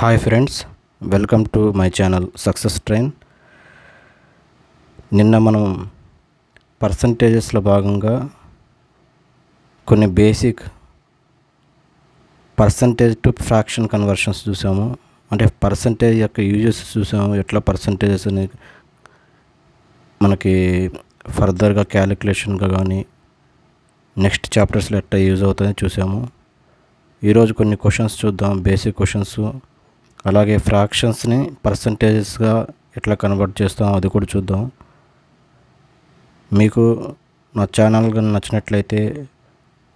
Hi friends, welcome to my channel success train. నిన్న మనం పర్సంటేజెస్లో భాగంగా కొన్ని basic percentage to fraction conversions చూసాము. అంటే పర్సంటేజ్ యొక్క యూజెస్ చూసాము, ఎట్లా పర్సంటేజెస్ అని మనకి ఫర్దర్గా క్యాలిక్యులేషన్గా కానీ నెక్స్ట్ చాప్టర్స్లో ఎట్లా యూజ్ అవుతుందని చూసాము. ఈరోజు కొన్ని క్వశ్చన్స్ చూద్దాం, బేసిక్ క్వశ్చన్స్. అలాగే ఫ్రాక్షన్స్ని పర్సంటేజెస్గా ఎట్లా కన్వర్ట్ చేస్తాం అది కూడా చూద్దాం. మీకు నా ఛానల్ కానీ నచ్చినట్లయితే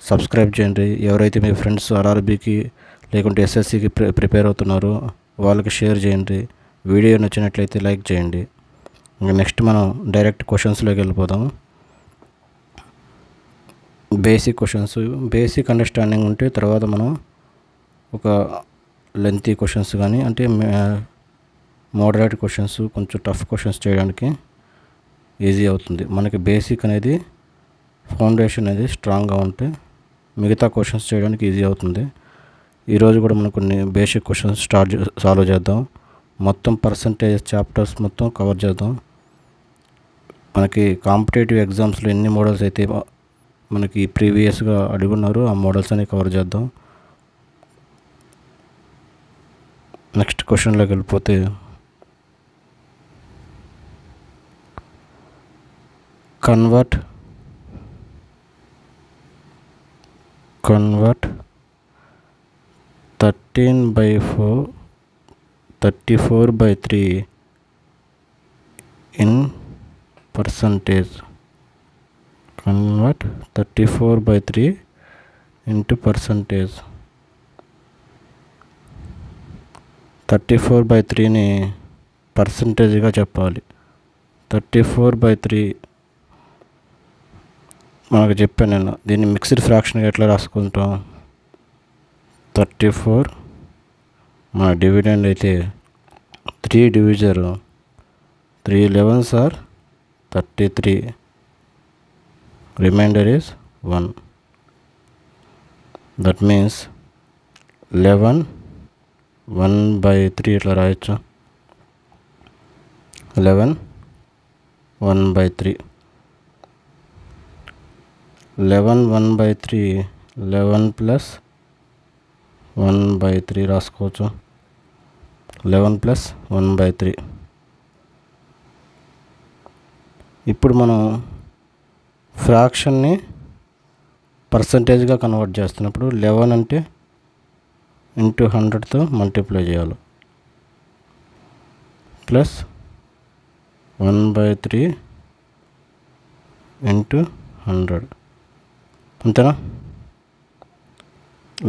సబ్స్క్రైబ్ చేయండి. ఎవరైతే మీ ఫ్రెండ్స్ ఆర్ఆర్బీకి లేకుంటే ఎస్ఎస్సికి ప్రిపేర్ అవుతున్నారో వాళ్ళకి షేర్ చేయండి. వీడియో నచ్చినట్లయితే లైక్ చేయండి. ఇంకా నెక్స్ట్ మనం డైరెక్ట్ క్వశ్చన్స్లోకి వెళ్ళిపోదాం. బేసిక్ క్వశ్చన్స్, బేసిక్ అండర్స్టాండింగ్ ఉంటే తర్వాత మనం ఒక లెంతీ క్వశ్చన్స్ కానీ అంటే మోడరేట్ క్వశ్చన్స్, కొంచెం టఫ్ క్వశ్చన్స్ చేయడానికి ఈజీ అవుతుంది. మనకి బేసిక్ అనేది ఫౌండేషన్ అనేది స్ట్రాంగ్గా ఉంటే మిగతా క్వశ్చన్స్ చేయడానికి ఈజీ అవుతుంది. ఈరోజు కూడా మనం కొన్ని బేసిక్ క్వశ్చన్స్ సాల్వ్ చేద్దాం. మొత్తం పర్సంటేజ్ చాప్టర్స్ మొత్తం కవర్ చేద్దాం. మనకి కాంపిటేటివ్ ఎగ్జామ్స్లో ఎన్ని మోడల్స్ అయితే మనకి ప్రీవియస్గా అడుగున్నారు ఆ మోడల్స్ అన్ని కవర్ చేద్దాం. నెక్స్ట్ క్వశ్చన్లోకి వెళ్ళిపోతే convert 34/3 in percentage. Convert 34/3 into percentage. 34/3ని పర్సంటేజ్గా చెప్పాలి. 34/3 మనకు చెప్పాను నేను. దీన్ని మిక్స్డ్ ఫ్రాక్షన్గా ఎట్లా రాసుకుంటాం? 34 మన డివిడెండ్ అయితే 3 divisor 3 11s are 33, remainder is 1. That means 11 1/3 ఇట్లా రాయొచ్చు. 11 1/3 11 1/3 11 ప్లస్ 1/3 రాసుకోవచ్చు. 11 ప్లస్ 1/3. ఇప్పుడు మనం ఫ్రాక్షన్ని పర్సంటేజ్గా కన్వర్ట్ చేస్తున్నప్పుడు 11 అంటే ఇంటూ 100తో మల్టిప్లై చేయాలి. ప్లస్ 1/3 ఇంటూ 100 అంతేనా?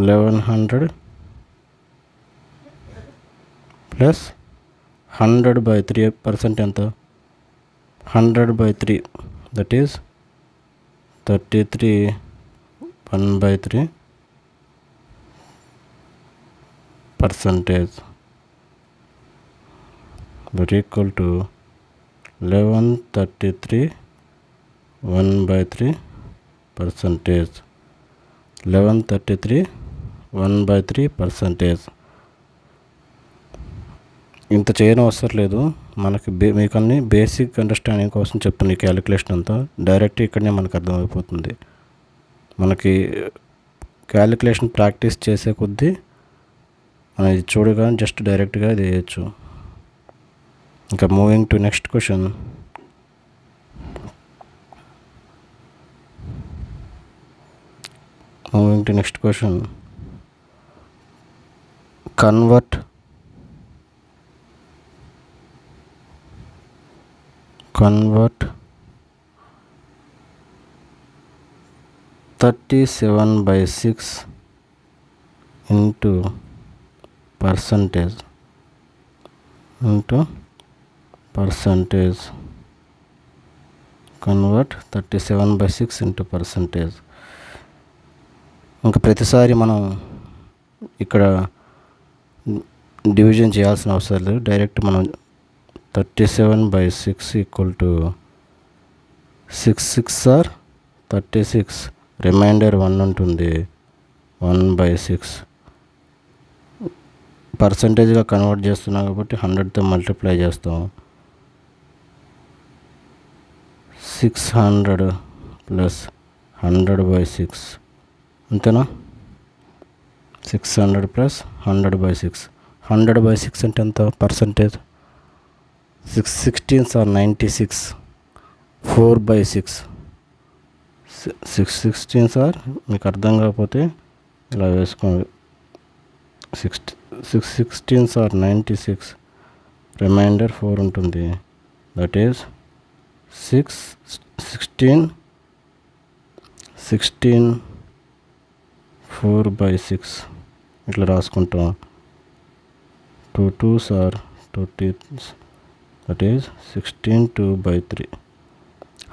1100 ప్లస్ 100/3% ఎంత? 100/3 that is 33 1/3 percentage that equal to 1133 1/3 percentage. 1133 1/3 percentage. ఇంత చేయడం అవసరం లేదు మనకి. మీకు అన్ని బేసిక్ అండర్స్టాండింగ్ కోసం చెప్తున్న ఈ క్యాలిక్యులేషన్ అంతా డైరెక్ట్ ఇక్కడనే మనకు అర్థమైపోతుంది. మనకి క్యాలిక్యులేషన్ ప్రాక్టీస్ చేసే కొద్దీ మనం ఇది చూడగానే జస్ట్ డైరెక్ట్గా ఇది వేయచ్చు. ఇంకా moving to next question. Convert 37/6 into percentage. Convert 37/6 into percentage. ఇంకా ప్రతిసారి మనం ఇక్కడ డివిజన్ చేయాల్సిన అవసరం లేదు. డైరెక్ట్ మనం 37/6 ఈక్వల్ టు 6 6 ఆర్ 36, రిమైండర్ 1 ఉంటుంది. 1/6 పర్సంటేజ్గా కన్వర్ట్ చేస్తున్నాం కాబట్టి 100తో మల్టిప్లై చేస్తాం. 600 ప్లస్ 100/6 అంతేనా. 600 ప్లస్ 100/6. 100/6 అంటే ఎంత percentage? 616s are 96. 4/6. 616s are, మీకు అర్థం కాకపోతే ఇలా వేసుకోండి. 616s are 96. రిమైండర్ 4 ఉంటుంది. దట్ ఈస్ 16 4/6 ఇట్లా రాసుకుంటాం. 2 2s are 20. That is 16 2/3.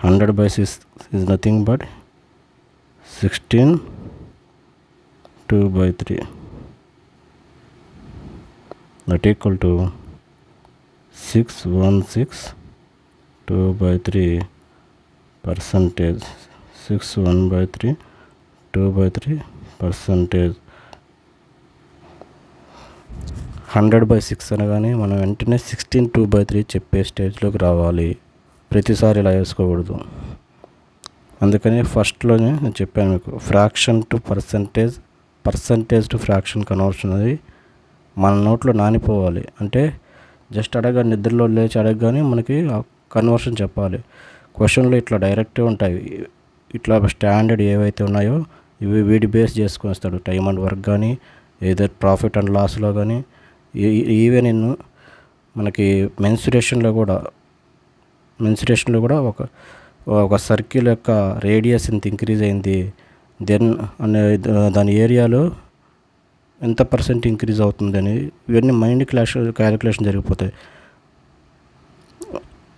100/6 is nothing but 16 2/3. That equal to 616 2/3 percentage. 6/3 2/3 percentage. 100/6 అనగానే మనం వెంటనే 16 2/3 చెప్పే స్టేజ్లోకి రావాలి. ప్రతిసారి ఇలా వేసుకోకూడదు. అందుకని ఫస్ట్లోనే నేను చెప్పాను మీకు, fraction to percentage, percentage to fraction conversion అనేది మన నోట్లో నానిపోవాలి. అంటే జస్ట్ నిద్రలో లేచి అడగగానే మనకి కన్వర్షన్ చెప్పాలి. క్వశ్చన్లు ఇట్లా డైరెక్ట్గా ఉంటాయి. ఇట్లా స్టాండర్డ్ ఏవైతే ఉన్నాయో ఇవి వీడి బేస్ చేసుకొని వస్తాడు. టైమ్ అండ్ వర్క్ కానీ, ఏదైతే ప్రాఫిట్ అండ్ లాస్లో కానీ, ఈవెన్ మనకి మెన్సురేషన్లో కూడా ఒక సర్కిల్ యొక్క రేడియస్ ఎంత ఇంక్రీజ్ అయింది, దెన్ అనే దాని ఏరియాలో ఎంత పర్సెంట్ ఇంక్రీజ్ అవుతుందని ఇవన్నీ మైండ్ క్యాలిక్యులేషన్ జరిగిపోతాయి.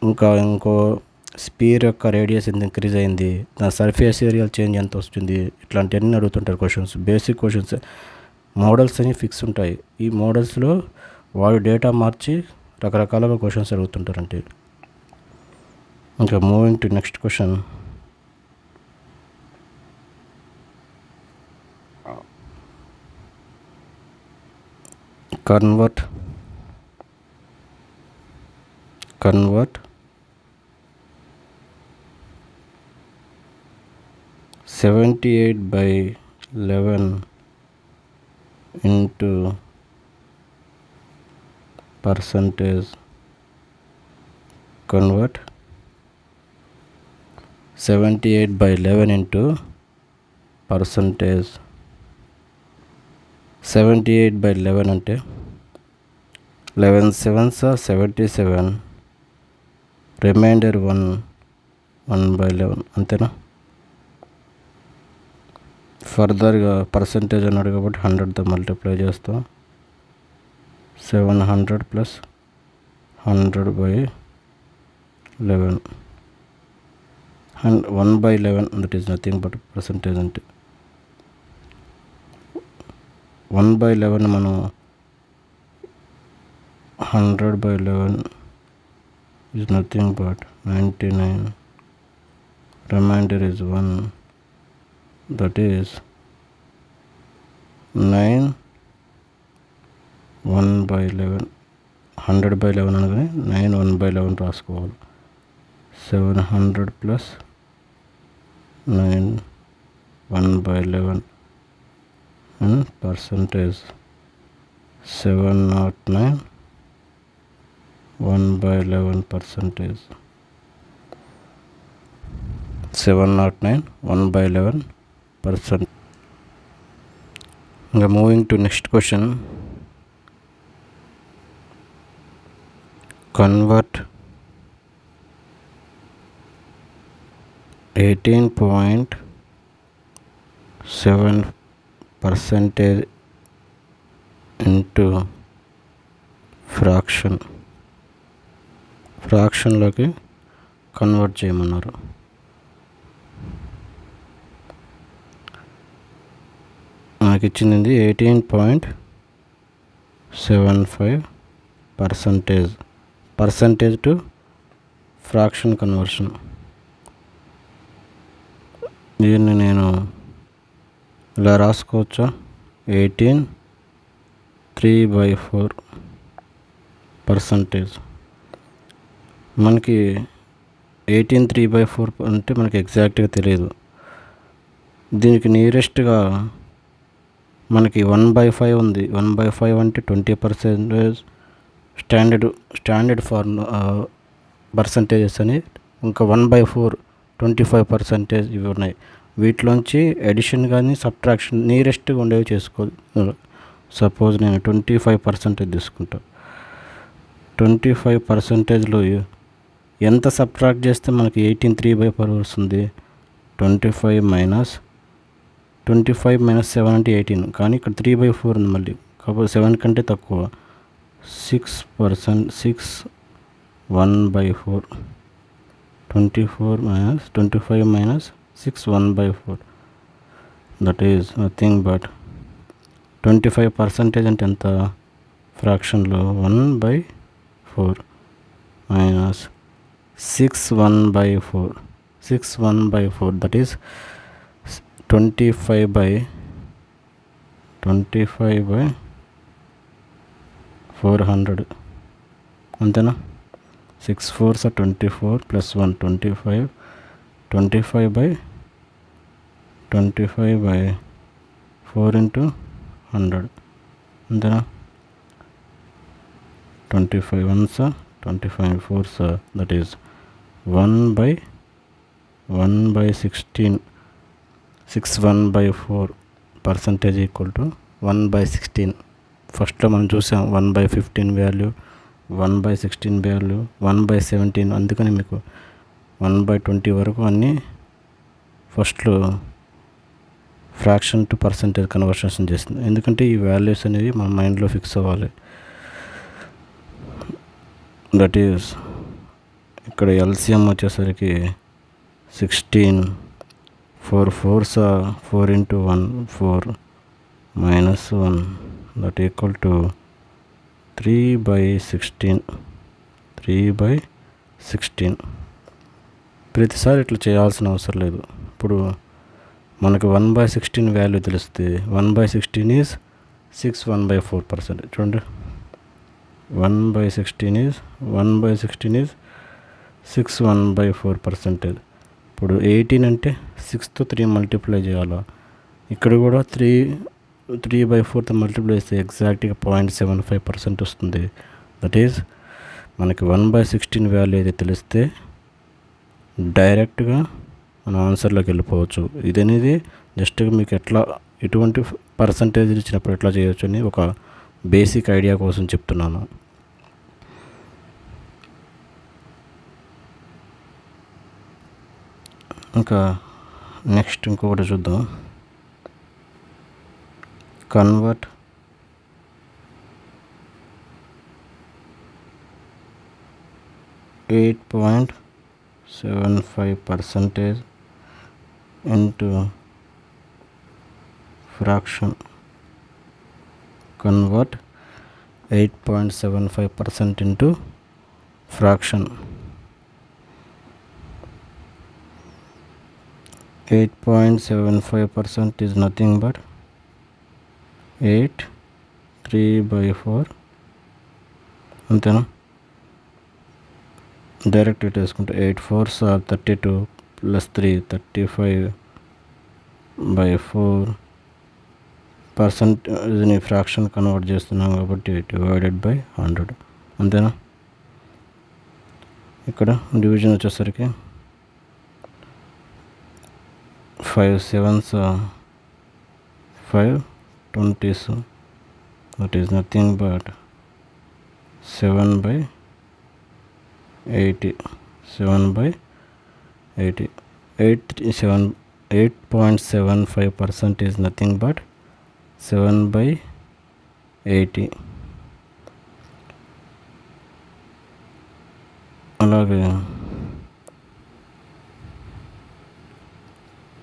ఇంకో స్పియర్ యొక్క రేడియస్ ఎంత ఇంక్రీజ్ అయింది, దాని సర్ఫేస్ ఏరియా చేంజ్ ఎంత వస్తుంది, ఇట్లాంటివన్నీ అడుగుతుంటారు క్వశ్చన్స్. Basic questions. మోడల్స్ అని ఫిక్స్ ఉంటాయి. ఈ మోడల్స్లో వాడు డేటా మార్చి రకరకాలుగా క్వశ్చన్స్ అడుగుతుంటారంటే. ఇంకా moving to next question. Convert 78/11 into percentage. Convert 78/11 into percentage. 78/11 అంటే 11 7s are 77. రిమైండర్ 1/11 అంతేనా. ఫర్దర్గా పర్సంటేజ్ అన్నాడు కాబట్టి 100తో మల్టిప్లై చేస్తాం. 700 plus 100/11 and 1/11. That is nothing but percentage. అంటే 1/11 మనం 100/11 is nothing but 99. Remainder is 1. That is 9 1/11. 100/11 అనగానే 9 1/11 రాసుకోవాలి. 700 ప్లస్ 9 1/11 and percentage 709 1/11 percentage. 709 1/11%. ఇంకా moving to next question. Convert 18.7% into fraction. ఫ్రాక్షన్లోకి కన్వర్ట్ చేయమన్నారు. నాకు ఇచ్చింది 18.75%. Percentage to fraction conversion. దీన్ని నేను ఇలా రాసుకోవచ్చా? 18 3/4%. మనకి 18 3/4 అంటే మనకి ఎగ్జాక్ట్గా తెలియదు. దీనికి నియరెస్ట్గా మనకి 1/5 ఉంది. 1/5 అంటే 20% స్టాండర్డ్ పర్సంటేజెస్ అని, ఇంకా 1/4 25% ఇవి ఉన్నాయి. వీటిలోంచి ఎడిషన్ కానీ సబ్ట్రాక్షన్ నియరెస్ట్గా ఉండేవి చేసుకో. సపోజ్ నేను 25% తీసుకుంటా. 25%లో ఎంత సబ్ట్రాక్ట్ చేస్తే మనకి 18 3/4 వస్తుంది? 25 - 7 అంటే 18, కానీ ఇక్కడ 3/4 ఉంది మళ్ళీ, కాకపోతే 7 కంటే తక్కువ. 6%, 6 1/4. 25 - 6 1/4, దట్ ఈజ్ నథింగ్ బట్ 25% అంటే ఎంత ఫ్రాక్షన్లో? 1/4 మైనస్ 6 1/4. 6 1/4 దట్ ఈజ్ 25/400, అంతేనా? 6 4s are 24 plus 1 25. 25/4 into 100, అంతేనా? 25 1s are 25 4s are, that is 1/16. 6 1/4% equal to 1/16. ఫస్ట్లో మనం చూసాం 1/15 వాల్యూ, 1/16 వాల్యూ, 1/17. అందుకని మీకు 1/20 వరకు అన్నీ ఫస్ట్లో ఫ్రాక్షన్ టు పర్సంటేజ్ కన్వర్షన్ చేస్తుంది. ఎందుకంటే ఈ వాల్యూస్ అనేవి మన మైండ్లో ఫిక్స్ అవ్వాలి. దట్ ఈస్ ఇక్కడ ఎల్సిఎం వచ్చేసరికి 16. 4 4s are 4 into 1 4 minus 1, that equal to 3/16. 3/16. ప్రతిసారి ఇట్లా చేయాల్సిన అవసరం లేదు. ఇప్పుడు మనకు 1/16 వాల్యూ తెలిస్తే 1/16 ఈజ్ 6 1/4%. చూడండి, 1/16 ఈజ్ 6 1/4%. ఇప్పుడు 18 అంటే 6తో 3 మల్టిప్లై చేయాలా? ఇక్కడ కూడా 3/4తో మల్టిప్లై చేస్తే ఎగ్జాక్ట్గా 0.75% వస్తుంది. దట్ ఈజ్ మనకి 1/16 వాల్యూ అయితే తెలిస్తే డైరెక్ట్గా మన ఆన్సర్లోకి వెళ్ళిపోవచ్చు. ఇది అనేది జస్ట్ మీకు ఎట్లా ఎటువంటి పర్సంటేజ్ ఇచ్చినప్పుడు ఎట్లా చేయొచ్చు అని ఒక బేసిక్ ఐడియా కోసం చెప్తున్నాను. ఇంకా నెక్స్ట్ ఇంకొకటి చూద్దాం. Convert 8.75% into fraction. Convert 8.75% into fraction. 8.75% is nothing but 8 3/4, అంతేనా? డైరెక్ట్ ఇట్ వేసుకుంటే 8 4s are 32 plus 3 35/4%ని fraction convert చేస్తున్నాం కాబట్టి డివైడెడ్ బై 100, అంతేనా? ఇక్కడ డివిజన్ వచ్చేసరికి 5 7s are 5 20s, that is nothing but 7/80. 7/80. 8.75% is nothing but 7/80. అలాగే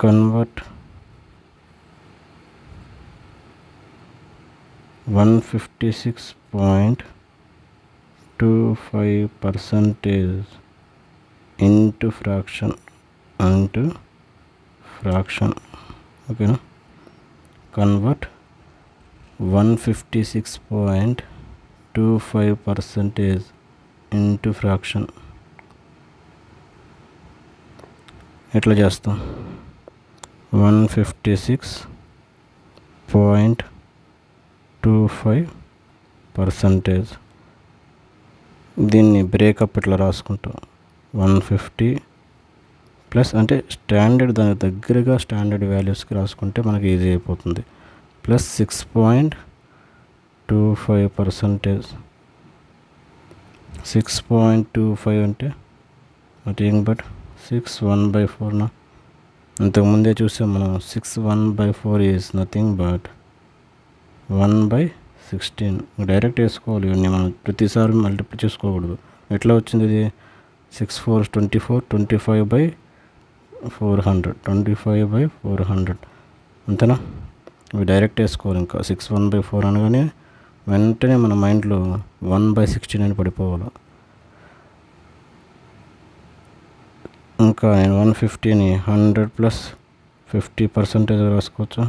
కన్వర్ట్ 156.25% into fraction. ఓకేనా? Convert 156.25% into fraction. ఎట్లా చేస్తాం? 156.25%. దీన్ని బ్రేకప్ ఇట్లా రాసుకుంటాం. 150 ప్లస్ అంటే స్టాండర్డ్ దాని దగ్గరగా స్టాండర్డ్ వాల్యూస్కి రాసుకుంటే మనకి ఈజీ అయిపోతుంది. ప్లస్ 6.25%. 6.25 అంటే నథింగ్ బట్ 6 1/4. ఇంతకుముందే చూసాం మనం. 6 1/4 ఈజ్ నథింగ్ బట్ 1/16. డైరెక్ట్ వేసుకోవాలి ఇవన్నీ, మనం ప్రతిసారి మల్టిప్లై చేసుకోకూడదు. ఎట్లా వచ్చింది ఇది? 6 4 24, 25/400, 25/400 అంతేనా? ఇవి డైరెక్ట్ వేసుకోవాలి. ఇంకా 6 1/4 అనగానే వెంటనే మన మైండ్లో 1/16 అని పడిపోవాలి. ఇంకా నేను 150ని 100 ప్లస్ 50% రాసుకోవచ్చు.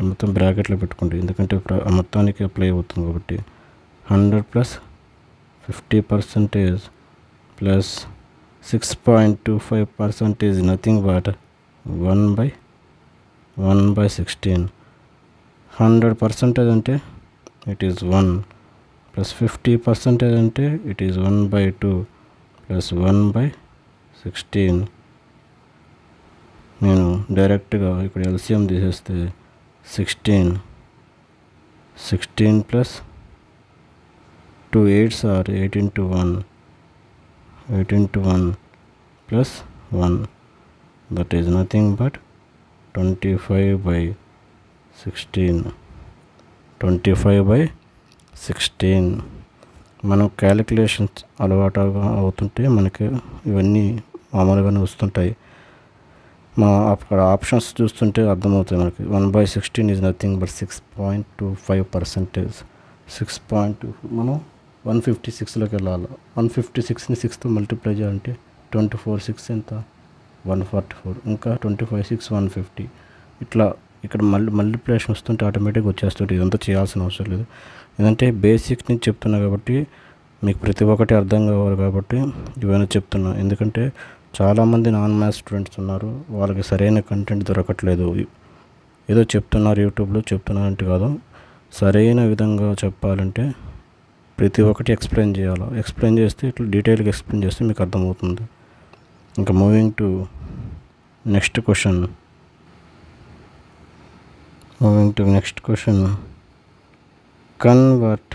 మొత్తం బ్రాకెట్లో పెట్టుకోండి, ఎందుకంటే మొత్తానికి అప్లై అవుతుంది కాబట్టి. 100 plus 50% plus 6.25% is nothing but 1/16. 100% అంటే ఇట్ ఈజ్ 1 ప్లస్ 50% అంటే ఇట్ ఈజ్ 1/2 ప్లస్ 1/16. నేను డైరెక్ట్గా ఇక్కడ ఎల్సిఎం తీసేస్తే 16 plus 2 8s are 8 into 1 plus 1, that is nothing but 25/16. 25/16. మనం క్యాలిక్యులేషన్స్ అలవాటు అవుతుంటే మనకి ఇవన్నీ మామూలుగానే వస్తుంటాయి. అక్కడ ఆప్షన్స్ చూస్తుంటే అర్థమవుతాయి మనకి. 1/16 ఈజ్ నథింగ్ బట్ 6.25%. 6.2 మనం 156లోకి వెళ్ళాలి. 156ని 6తో మల్టిప్లై చేయాలంటే 24 6 ఎంత? 144. ఇంకా 25 6 150. ఇట్లా ఇక్కడ మల్టిప్లికేషన్ వస్తుంటే ఆటోమేటిక్గా వచ్చేస్తుంది. ఇదంతా చేయాల్సిన అవసరం లేదు. ఎందుకంటే బేసిక్ నుంచి చెప్తున్నా కాబట్టి మీకు ప్రతి ఒక్కటి అర్థం కావాలి కాబట్టి ఇవన్నీ చెప్తున్నా. ఎందుకంటే చాలామంది నాన్ మ్యాథ్స్ స్టూడెంట్స్ ఉన్నారు, వాళ్ళకి సరైన కంటెంట్ దొరకట్లేదు. ఏదో చెప్తున్నారు, యూట్యూబ్లో చెప్తున్నారంటే కాదు, సరైన విధంగా చెప్పాలంటే ప్రతి ఒక్కటి ఎక్స్ప్లెయిన్ చేయాలి. ఎక్స్ప్లెయిన్ చేస్తే ఇట్లా డీటెయిల్గా ఎక్స్ప్లెయిన్ చేస్తే మీకు అర్థమవుతుంది. ఇంకా moving to next question. Convert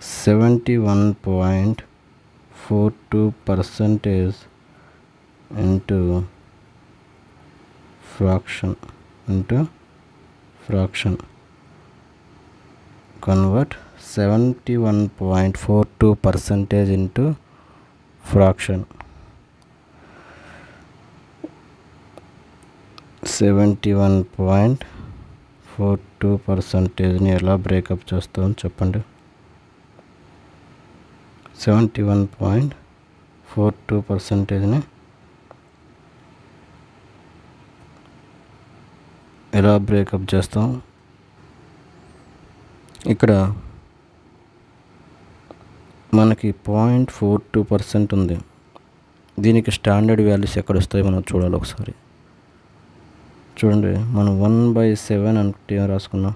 71.42% into fraction. Convert 71.42% into fraction. 71.42%ని ఎలా బ్రేకప్ చేస్తామని చెప్పండి. 71.42%ని ఎలా బ్రేకప్ చేస్తాం? ఇక్కడ మనకి 0.42% ఉంది. దీనికి స్టాండర్డ్ వాల్యూస్ ఎక్కడ వస్తాయో మనం చూడాలి ఒకసారి. చూడండి, మనం 1/7 అంటే ఏం రాసుకున్నాం?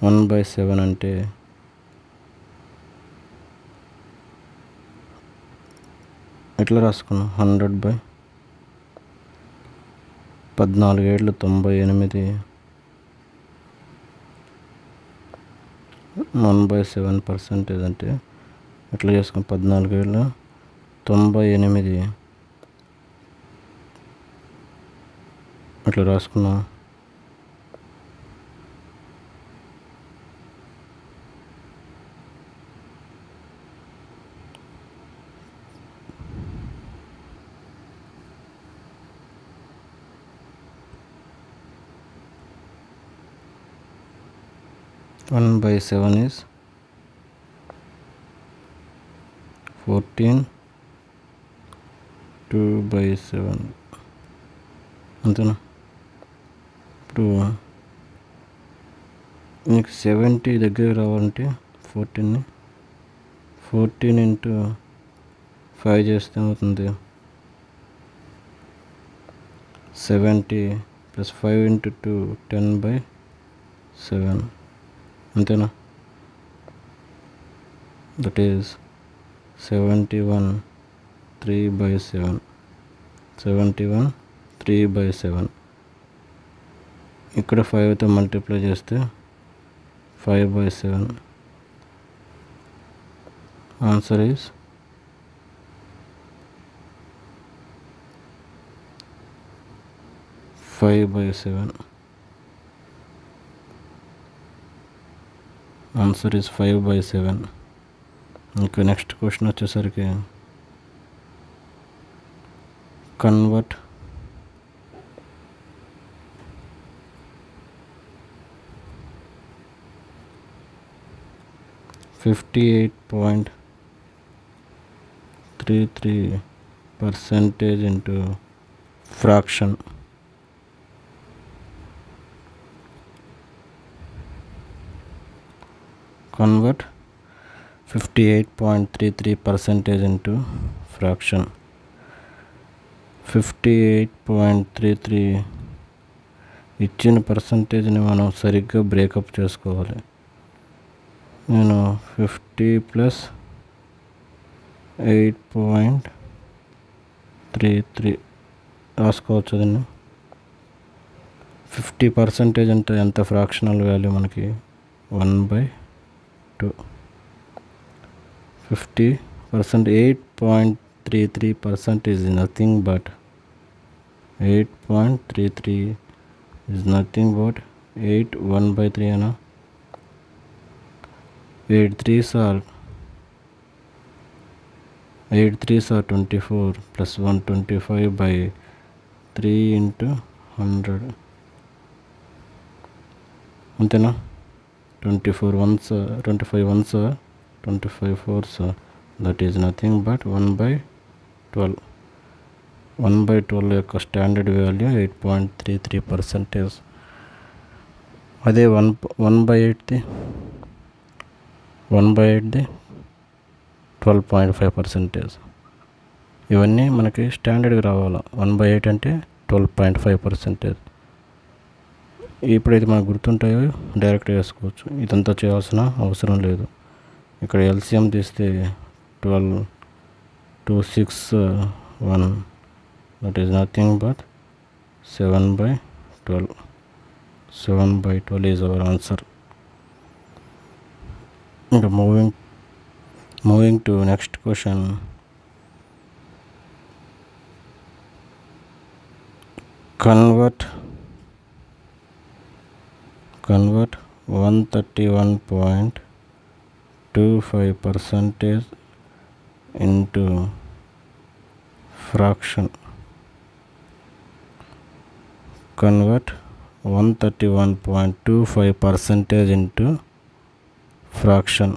1/7 అంటే ఎట్లా రాసుకున్నాం? 100/14 7 98. 1/7% అంటే ఎట్లా చేసుకున్నాం? 14 7 98 అట్లా రాసుకున్నాం. One by 7 is 14. 2/7 అంతేనా. ఇప్పుడు మీకు 70 దగ్గర రావాలంటే 14 ఇంటూ 5 చేస్తే అవుతుంది 70 ప్లస్ 5 ఇంటూ 2 10/7 అంతేనా. That is 71 3/7 71 3/7. ఇక్కడ 5తో మల్టిప్లై చేస్తే 5/7. Answer is 5/7. Answer is 5/7. ఇంకా నెక్స్ట్ క్వశ్చన్ వచ్చేసరికి convert 58.33% into fraction. Convert 58.33% into fraction. 58.33 ఇచ్చిన పర్సంటేజ్ని మనం సరిగ్గా బ్రేకప్ చేసుకోవాలి. నేను 50 ప్లస్ 8.33 రాసుకోవచ్చు. దీన్ని 50% అంటే ఎంత ఫ్రాక్షనల్ వాల్యూ మనకి 1/2. 50% 8.33% is nothing but 8.33 is nothing but 8 1/3 అనా. 8 3s are 24 plus 125/3 into 100 అంతేనా. 24 ones 25 ones 25 4s that is nothing but 1/12. 1/12 యొక్క స్టాండర్డ్ వాల్యూ 8.33%. అదే 1/8ది 12.5%. ఇవన్నీ మనకి స్టాండర్డ్గా రావాలి. 1/8 అంటే 12.5%. ఎప్పుడైతే మనకు గుర్తుంటాయో డైరెక్ట్ వేసుకోవచ్చు. ఇదంతా చేయాల్సిన అవసరం లేదు. ఇక్కడ ఎల్సిఎం తీస్తే 12 2 6 1 that is nothing but 7/12. 7/12 is our answer. ఇంకా moving to next question. Convert 131.25% into fraction. Convert 131.25% into fraction.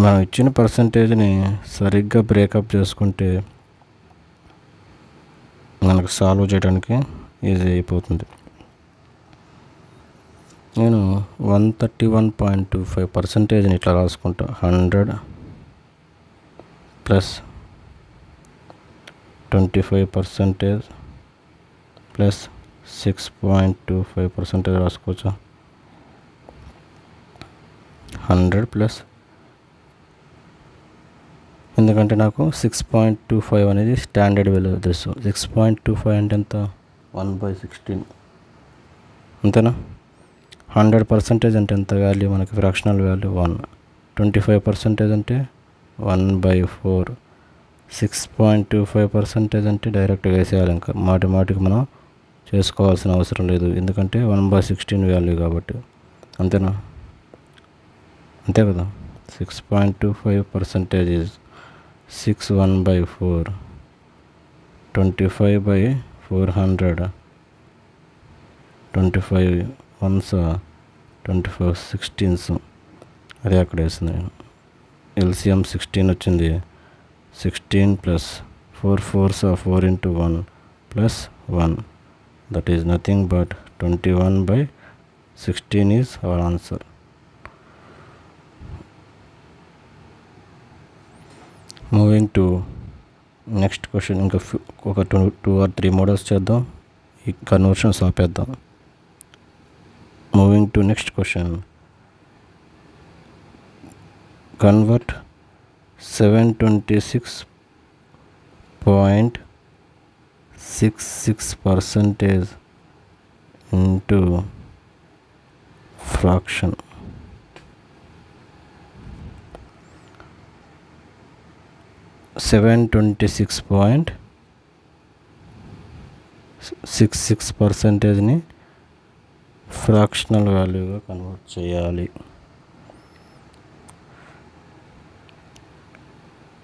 మనం ఇచ్చిన పర్సంటేజ్ని సరిగ్గా బ్రేకప్ చేసుకుంటే మనకు సాల్వ్ చేయడానికి ఈజీ అయిపోతుంది. నేను 131.25%ని ఇట్లా రాసుకుంటా. 100 ప్లస్ 25% ప్లస్ 6.25% రాసుకోవచ్చా. 100 ప్లస్, ఎందుకంటే నాకు 6.25 అనేది స్టాండర్డ్ వాల్యూ తెలుసు. 6.25 అంటే ఎంత 1/16 అంతేనా. 100% అంటే ఎంత వాల్యూ మనకి ఫ్రాక్షనల్ వాల్యూ 1. 25% అంటే 1/4. 6.25% అంటే డైరెక్ట్గా వేసేయాలి. ఇంకా మాటికి మనం చేసుకోవాల్సిన అవసరం లేదు, ఎందుకంటే 1/16 వాల్యూ కాబట్టి. అంతేనా, అంతే కదా. 6.25% ఈజ్ 6 1/4. 25/400. 25 1s 25 16s. అదే అక్కడ వేసింది. ఎల్సిఎం 16 వచ్చింది. 16 plus 4 4s 4 into 1 plus 1, that is nothing but 21/16 is our answer. Moving to next question. ఇంకా ఒక 2 or 3 మోడల్స్ చేద్దాం, ఈ కన్వర్షన్స్ ఆపేద్దాం. Moving to next question. Convert 726.66% into fraction. 726.66%ని ఫ్రాక్షనల్ వాల్యూగా కన్వర్ట్ చేయాలి.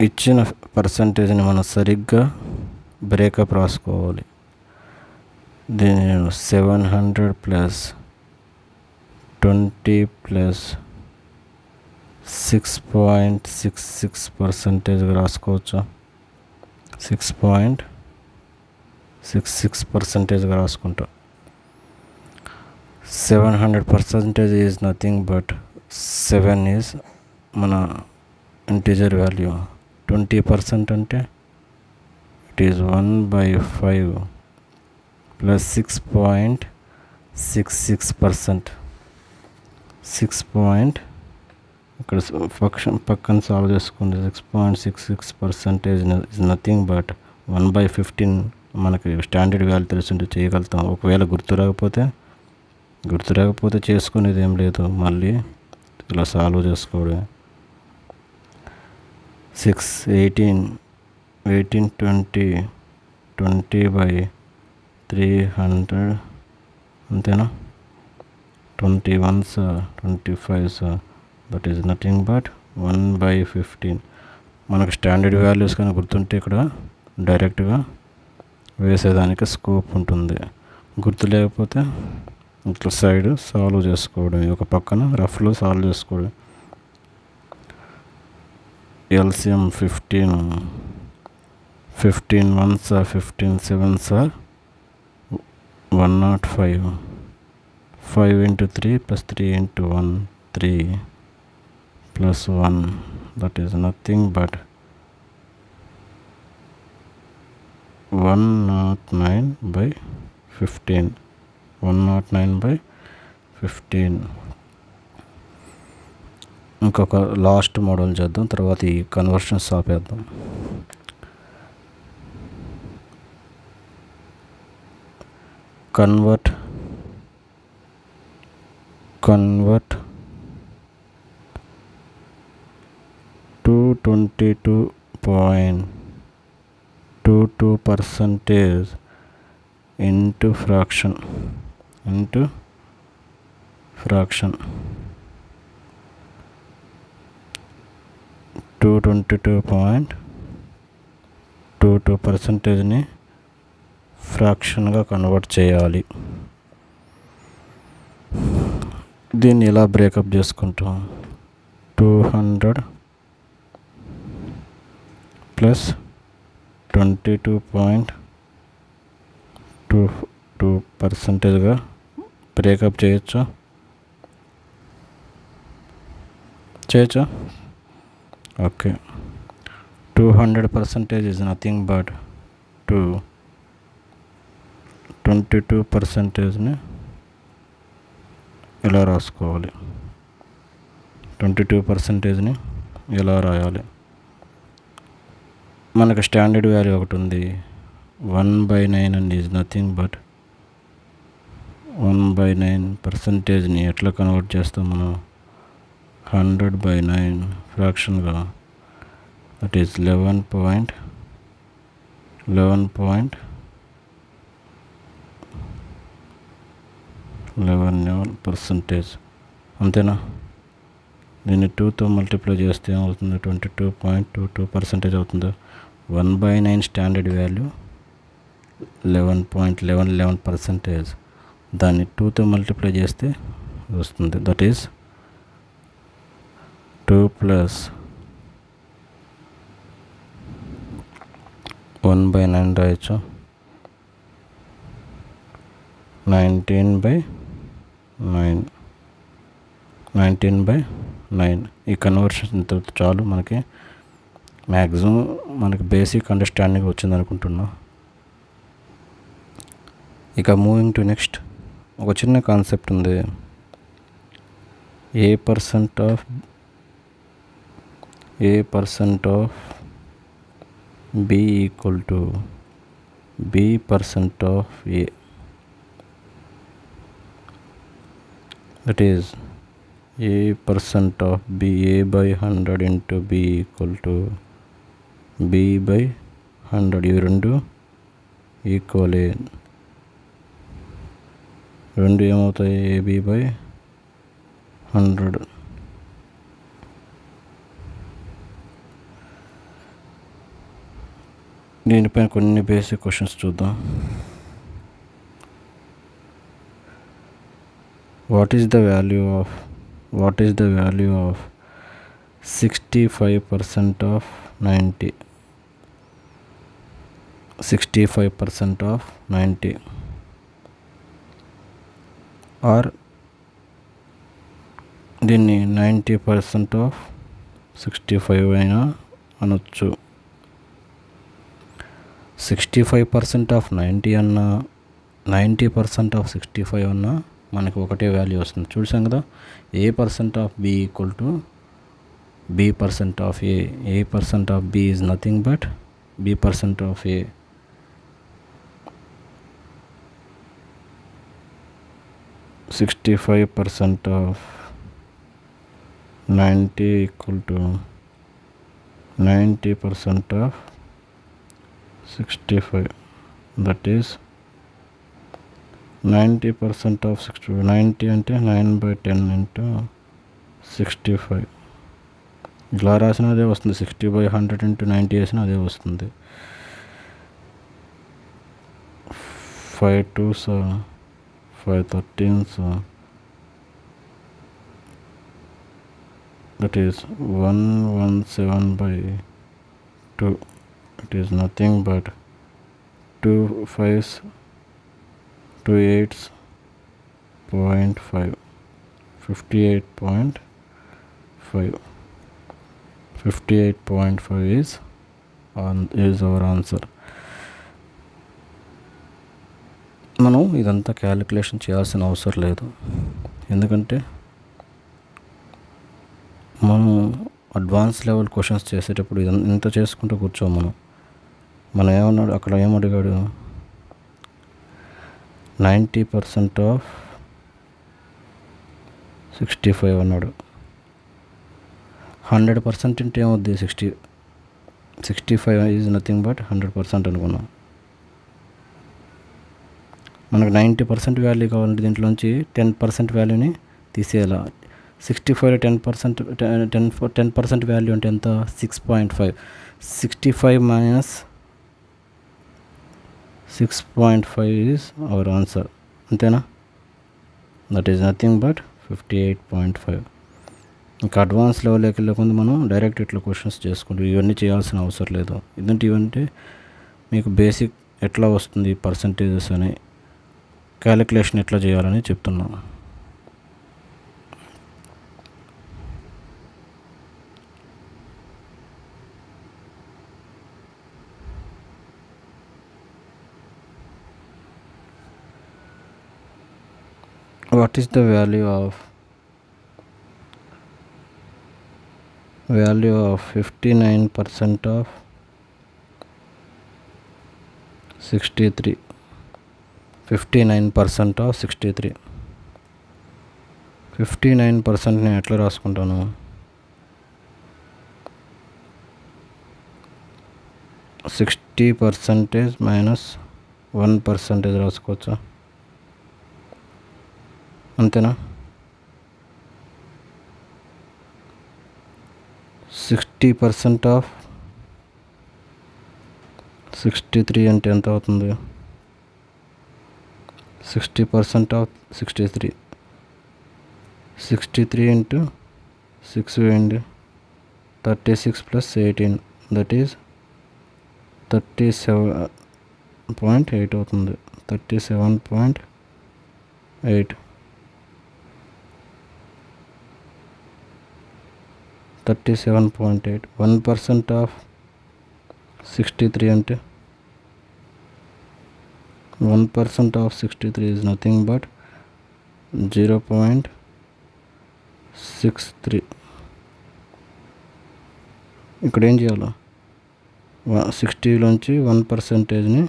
ఇచ్చిన పర్సంటేజ్ని మనం సరిగ్గా బ్రేకప్ రాసుకోవాలి. దీన్ని నేను 700 + 20 + 6.66% రాసుకోవచ్చు. 6.66% రాసుకుంటాం. 700% ఈజ్ నథింగ్ బట్ 7 ఈజ్ మన ఇంటిజర్ వాల్యూ. 20% అంటే ఇట్ ఈజ్ 1/5 + 6.66%. 6. ఇక్కడ పక్కన సాల్వ్ చేసుకోండి. 6.66% ఇస్ నథింగ్ బట్ 1/15. మనకి స్టాండర్డ్ వాల్యూ తెలుసుంటే చేయగలుగుతాం. ఒకవేళ గుర్తు రాకపోతే చేసుకునేది ఏం లేదు, మళ్ళీ ఇలా సాల్వ్ చేసుకోవడం. 6, 18, 20/300 అంతేనా? 21s, 25s, that is nothing but 1/15. మనకు స్టాండర్డ్ వాల్యూస్ కానీ గుర్తుంటే ఇక్కడ డైరెక్ట్గా వేసేదానికి స్కోప్ ఉంటుంది. గుర్తు లేకపోతే ఇట్లా సైడ్ సాల్వ్ చేసుకోవడం, ఒక పక్కన రఫ్లో సాల్వ్ చేసుకోవడం. LCM 15 1s, 15 7s, 105. 5 × 3 + 3 × 1, 3 + 1, that is nothing but 109/15. 109/15. ఇంకొక లాస్ట్ మోడల్ చేద్దాం, తర్వాత ఈ కన్వర్షన్స్ ఆపేద్దాం. Convert 222.22% into fraction. 222.22%ని ఫ్రాక్షన్గా కన్వర్ట్ చేయాలి. దీన్ని ఎలా బ్రేకప్ చేసుకుంటాం? 200 + 22.22%గా బ్రేకప్ చేయొచ్చా? ఓకే. 200% ఈజ్ నథింగ్ బట్ 22%ని ఎలా రాసుకోవాలి? 22%ని ఎలా రాయాలి? మనకు స్టాండర్డ్ వాల్యూ ఒకటి ఉంది, 1/9 అండ్ ఈజ్ నథింగ్ బట్ 1/9%ని ఎట్లా కన్వర్ట్ చేస్తాం మనం? 100/9 ఫ్రాక్షన్గా, దట్ ఈజ్ 11% అంతేనా? దీన్ని 2తో మల్టిప్లై చేస్తే ఏమవుతుంది? 22.22% అవుతుంది. 1/9 స్టాండర్డ్ వాల్యూ 11.11%. దాన్ని 2తో మల్టిప్లై చేస్తే వస్తుంది, దట్ ఈజ్ 2 + 1/9 రాయొచ్చు. 19/9. 19/9. ఈ కన్వర్షన్ ఇంత చాలు మనకి. మ్యాక్సిమం మనకి బేసిక్ అండర్స్టాండింగ్ వచ్చింది అనుకుంటున్నా. ఇక మూవింగ్ టు నెక్స్ట్, ఒక చిన్న కాన్సెప్ట్ ఉంది. A percent of B equal to B percent of A. That is A percent of B, A by 100 into B equal to B by 100. ఇవి రెండు equal. రెండు ఏమవుతాయి? AB by 100. దీనిపైన కొన్ని basic questions చూద్దాం. What is the value of 65% of 90? 65% of 90 or దీన్ని 90% of 65 అయినా అనొచ్చు. 65% ఆఫ్ 90 అన్నా 90% ఆఫ్ 65 అన్నా మనకి ఒకటే వాల్యూ వస్తుంది. చూసాం కదా, A percent of B equal to B percent of A. A percent of B is nothing but B percent of A. Sixty five percent of 90 equal to 90% of 65. That is 90% of 65. 90 అంటే 9/10 into 65. ఇలా రాసిన అదే వస్తుంది. 60/100 into 90 వేసిన అదే వస్తుంది. 5 2s 5 13s. that is 117/2. it is nothing but 2 5s 2 8s 0.5. 58.5. 58.5 is our answer. మనం ఇదంతా క్యాలిక్యులేషన్ చేయాల్సిన అవసరం లేదు, ఎందుకంటే మనం అడ్వాన్స్ లెవెల్ క్వశ్చన్స్ చేసేటప్పుడు ఇంత చేసుకుంటూ కూర్చోం. మనం ఏమన్నాడు అక్కడ, ఏమడిగాడు? 90% ఆఫ్ 65 అన్నాడు. 100% అంటే ఏమవుద్ది? 65 ఈజ్ నథింగ్ బట్ 100% అనుకున్నాం. మనకు 90% వాల్యూ కావాలంటే దీంట్లోంచి 10% వాల్యూని తీసేయాల. 65లో 10% వాల్యూ అంటే ఎంత? 6.5. 65 మైనస్ 6.5 ఈజ్ అవర్ ఆన్సర్. అంతేనా? That is nothing but 58.5. ఇంకా అడ్వాన్స్ లెవెల్లోకి వెళ్ళకుండా మనం డైరెక్ట్ ఇట్లా క్వశ్చన్స్ చేసుకుంటాం. ఇవన్నీ చేయాల్సిన అవసరం లేదు. ఇవంటే మీకు బేసిక్ ఎట్లా వస్తుంది పర్సంటేజెస్ అని, క్యాలిక్యులేషన్ ఎట్లా చేయాలని చెప్తున్నాను. What is the value of 59% of 63? 59% of 63. 59% నేను ఎట్లా రాసుకుంటాను? 60% మైనస్ 1% రాసుకోవచ్చా? అంతేనా? 60% ఆఫ్ 63 అంటే ఎంత అవుతుంది? 60% ఆఫ్ 63. 63 ఇంటూ 6 వేయండి. 36 ప్లస్ 18 దట్ ఈజ్ 37.8 అవుతుంది. 37.8 8 37.8. 1% of 63 అంటే 1% of 63 is nothing but 0.63. ఇక్కడ ఏం చేయాలి? 60లోంచి 1%ని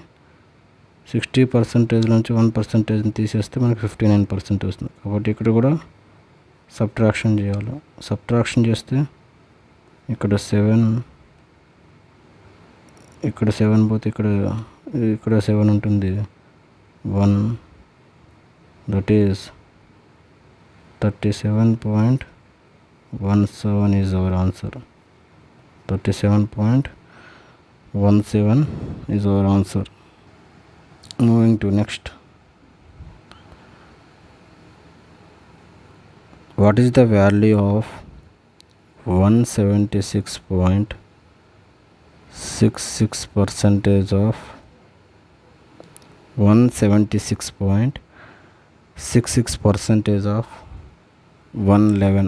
60%లోంచి 1%ని తీసేస్తే మనకి 59% వస్తుంది. కాబట్టి ఇక్కడ కూడా సబ్ట్రాక్షన్ చేయాలి. సబ్ట్రాక్షన్ చేస్తే ఇక్కడ 7 పోతే ఇక్కడ 7 ఉంటుంది. 1 that is 37.17 is our answer. 37.17 is our answer. Moving to next. What is the value of 176.66% of 176.66% of 111?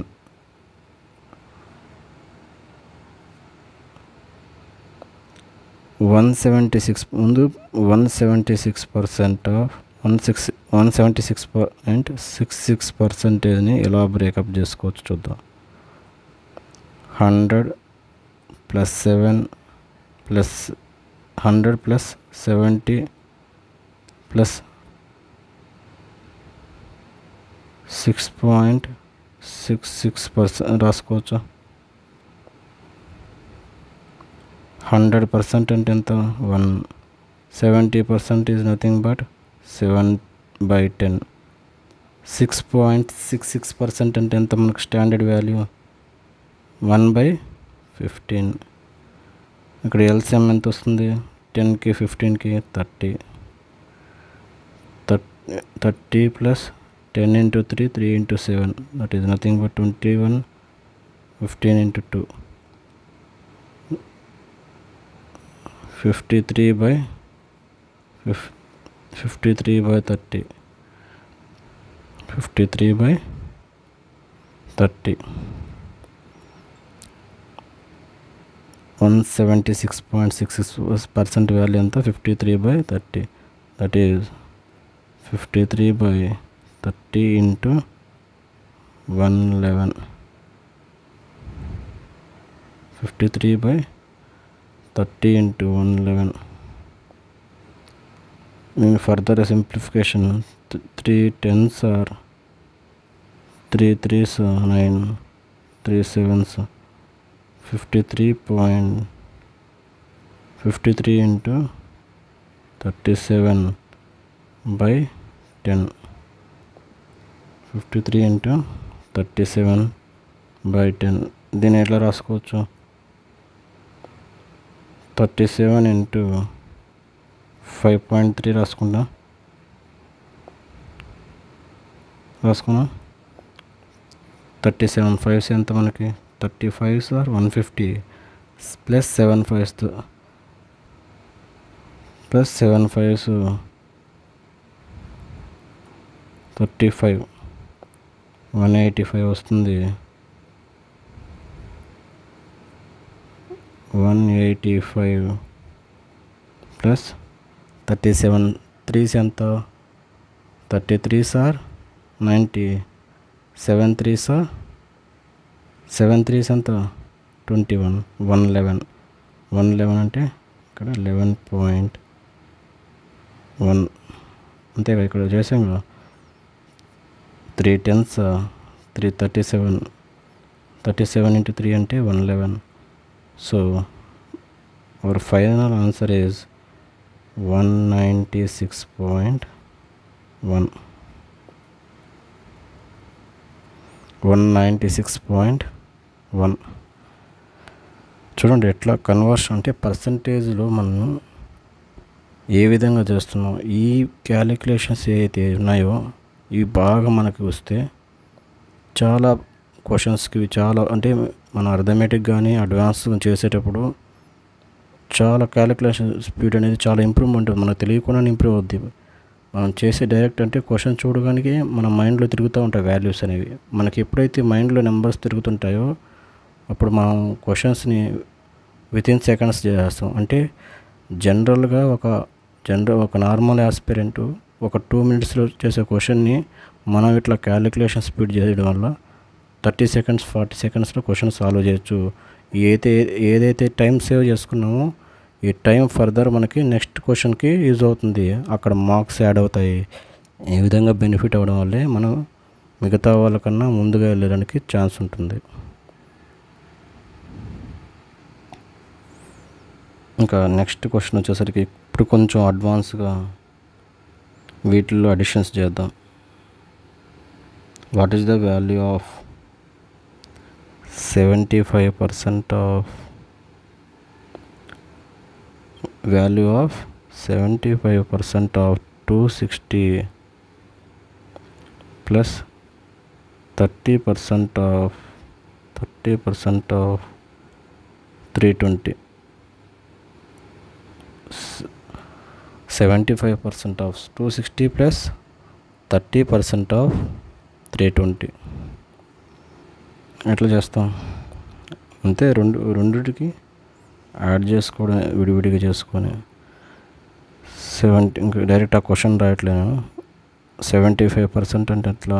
ముందు 176.66%ని ఎలా బ్రేకప్ చేసుకోవచ్చు చూద్దాం. 100 + 7 + 100 + 70 + 6.66% రాసుకోవచ్చు. 100% అంటే ఎంత? 1. 70% ఈజ్ నథింగ్ బట్ 7/10. 6.66% అంటే ఎంత? మనకు స్టాండర్డ్ వాల్యూ 1/15. ఇక్కడ ఎల్సిఎం ఎంత వస్తుంది? 10కి 15కి 30. 30 + 10 × 3 3 × 7 that is nothing but 21. 15 × 2 53/30. 53/30. 176.66% value ఎంత? 53/30. That is 53/30 × 111. 53/30 × 111. Further simplification. 3 10s are 3 3s 9, 3 7s 53 × 37/10. 53 × 37/10. దీన్ని ఎట్లా రాసుకోవచ్చు? 37 × 5.3 రాసుకున్నా. 37 5s ఎంత మనకి? 35s are 150 + 7 5s + 7 5s 35 185 వస్తుంది. 185 + 37 3s ఎంత? 33s are 90. 7 3s are 7 3s ఎంత? 21. 111 అంటే ఇక్కడ 11.1 అంతే కదా. ఇక్కడ చేసాం కదా. 3 10s 337. 37 × 3 అంటే 111. So our final answer is 196.1. 196.1. చూడండి ఎట్లా కన్వర్షన్ అంటే పర్సంటేజ్లో మనం ఏ విధంగా చేస్తున్నాం. ఈ క్యాలిక్యులేషన్స్ ఏవైతే ఉన్నాయో ఇవి బాగా మనకి వస్తే చాలా క్వశ్చన్స్కి చాలా అంటే మన అర్థమెటిక్ కానీ అడ్వాన్స్ చేసేటప్పుడు చాలా క్యాలిక్యులేషన్ స్పీడ్ అనేది చాలా ఇంప్రూవ్మెంట్ మనకు తెలియకుండానే ఇంప్రూవ్ అవుద్ది. మనం చేసే డైరెక్ట్ అంటే క్వశ్చన్ చూడగానే మన మైండ్లో తిరుగుతూ ఉంటాయి వాల్యూస్ అనేవి. మనకి ఎప్పుడైతే మైండ్లో నెంబర్స్ తిరుగుతుంటాయో అప్పుడు మనం క్వశ్చన్స్ని వితిన్ సెకండ్స్ చేసేస్తాం. అంటే జనరల్గా ఒక నార్మల్ ఆస్పిరెంట్ ఒక 2 minutesలో చేసే క్వశ్చన్ని మనం ఇట్లా క్యాలిక్యులేషన్ స్పీడ్ చేయడం వల్ల 30 seconds 40 secondsలో క్వశ్చన్ సాల్వ్ చేయొచ్చు. ఏదైతే టైం సేవ్ చేసుకున్నామో ఈ టైం ఫర్దర్ మనకి నెక్స్ట్ క్వశ్చన్కి యూజ్ అవుతుంది. అక్కడ మార్క్స్ యాడ్ అవుతాయి. ఈ విధంగా బెనిఫిట్ అవ్వడం వల్లే మనం మిగతా వాళ్ళకన్నా ముందుగా వెళ్ళడానికి ఛాన్స్ ఉంటుంది. ఇంకా నెక్స్ట్ క్వశ్చన్ వచ్చేసరికి ఇప్పుడు కొంచెం అడ్వాన్స్గా వీటిల్లో అడిషన్స్ చేద్దాం. What is the value of 75% of 75% of 260 plus 30% of 320. 75% of 260 plus 30% of 320 ఎట్లా చేస్తాం అంతే. రెండుకి యాడ్ చేసుకోవడం విడివిడిగా చేసుకొని 70 ఇంకా డైరెక్ట్ ఆ క్వశ్చన్ రాయట్లేను. 75% అంటే ఎట్లా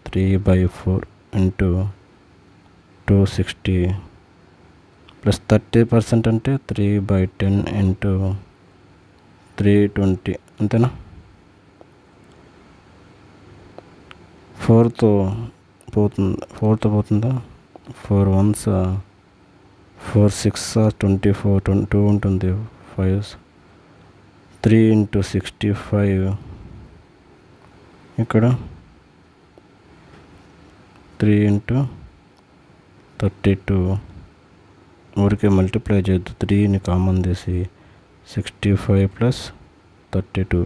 3/4 ఇంటూ 260 ప్లస్ 30% అంటే 3/10 ఇంటూ 320 అంతేనా. 4తో పోతుందా 4 1s 4 6 24 2 ఉంటుంది 5 3 ఇంటూ 65 ఇక్కడ 3 ఇంటూ 32 ఊరికే మల్టిప్లై చేయొద్దు. 3ని కామన్ తీసి 65 ప్లస్ 32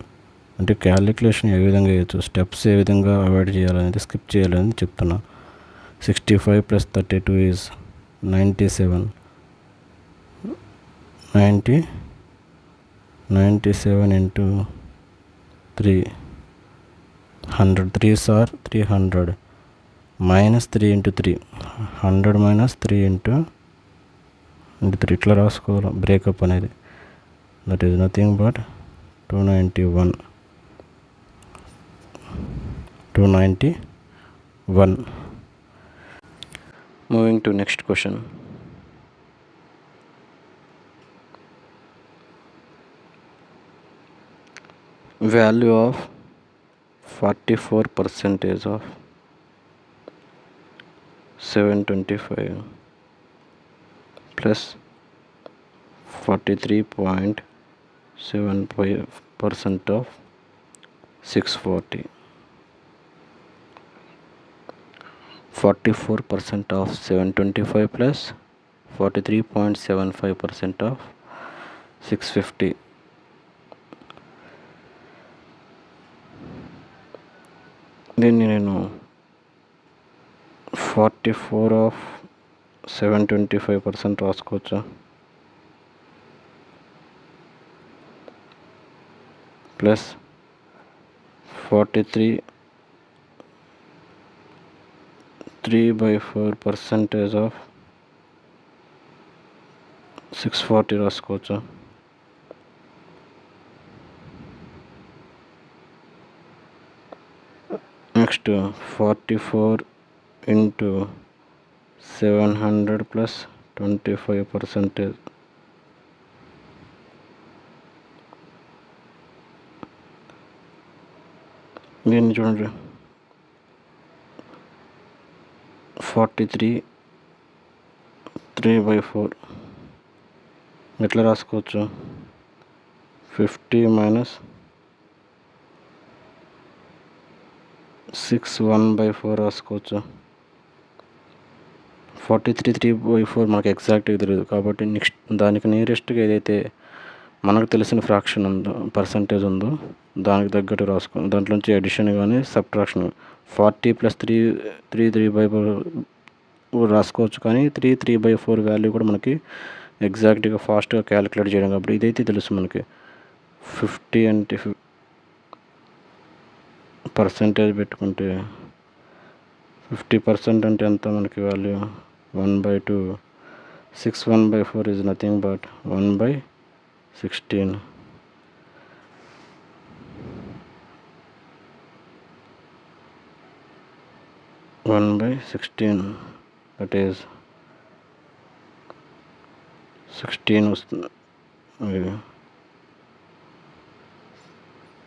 అంటే క్యాలిక్యులేషన్ ఏ విధంగా చేయొచ్చు, స్టెప్స్ ఏ విధంగా అవాయిడ్ చేయాలనేది స్కిప్ చేయాలని చెప్తున్నా. 65 plus 32 is 97 into 3 100 3s are 300 minus 3 into 3 100 minus 3 into 3 ఇట్లా రాసుకోవాలి బ్రేకప్ అనేది. That is nothing but 291. Moving to next question. Value of 44% of 725 plus 43.75% of 640. 44% of 725 plus 43.75% of 650. దీన్ని నేను 44 ఆఫ్ 725% రాసుకోవచ్చా ప్లస్ 43 3/4% ఆఫ్ 640 రాసుకోవచ్చా. Next 44 into 700 plus 25%. దీన్ని చూడండి 43 3/4 ఎట్లా రాసుకోవచ్చు. 50 మైనస్ 6 1/4 రాసుకోవచ్చు. 43 3/4 మనకు ఎగ్జాక్ట్గా తెలియదు కాబట్టి నెక్స్ట్ దానికి నియరెస్ట్గా ఏదైతే మనకు తెలిసిన ఫ్రాక్షన్ ఉందో పర్సంటేజ్ ఉందో దానికి తగ్గట్టు రాసుకో. దాంట్లో నుంచి అడిషన్ కానీ సబ్ట్రాక్షన్ 40 ప్లస్ 3/4 రాసుకోవచ్చు. కానీ 3/4 వాల్యూ కూడా మనకి ఎగ్జాక్ట్గా ఫాస్ట్గా క్యాలిక్యులేట్ చేయడం కాబట్టి ఇదైతే తెలుసు మనకి. 50 అంటే పర్సంటేజ్ పెట్టుకుంటే 50% అంటే ఎంత మనకి value 1/2. 6 1/4 is nothing but 1/16. 1/16, that is 16 వస్తుంది.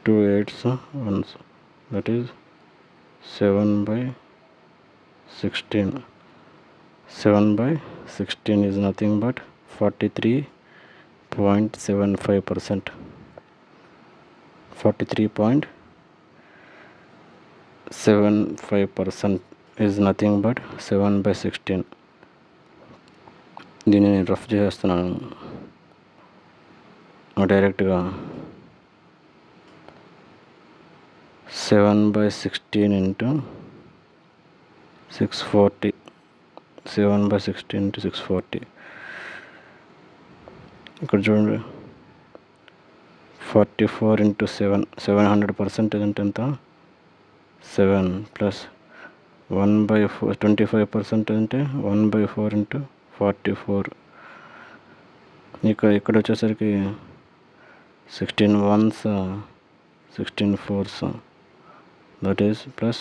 2 8s 1s, that is 7/16. 7/16 is nothing but 43.75%. 43.75% is nothing but 7/16. దీన్ని నేను రఫ్ చేస్తున్నాను డైరెక్ట్గా. 7/16 into 640. 7/16 into 640. ఇక్కడ చూడండి 44 into 7. 700% అంటే ఎంత? 7 ప్లస్ 1/4. 25% అంటే 1/4 into 44. ఇక్కడ వచ్చేసరికి 16 1s 16 4s, that is plus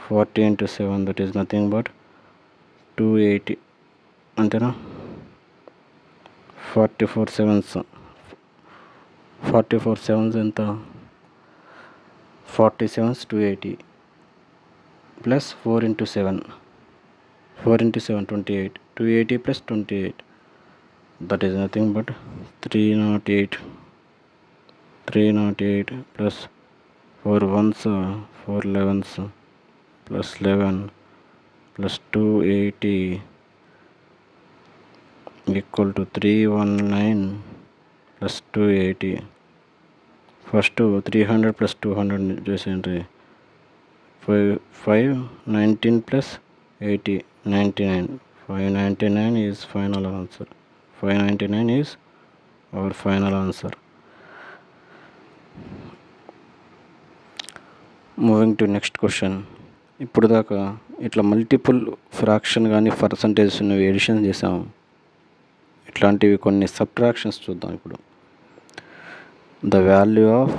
40 into 7, that is nothing but 280. అంతేనా? 44 7s. 44 7s ఎంత? 47s 280 plus 4 into 7. 4 into 7 28. 280 plus 28, that is nothing but 308. 308 plus 4 1s 4 11s plus 11 plus 280 equal to 319 plus 280. First 300 plus 200 చేసేయండి. 519 plus 80 99. 599 is final answer. 599 is our final answer. Moving to next question. ఇప్పుడు దాకా ఇట్లా multiple fraction కానీ percentages ఉన్నవి edition చేసాము. ఇట్లాంటివి కొన్ని subtractions చూద్దాం ఇప్పుడు. The value of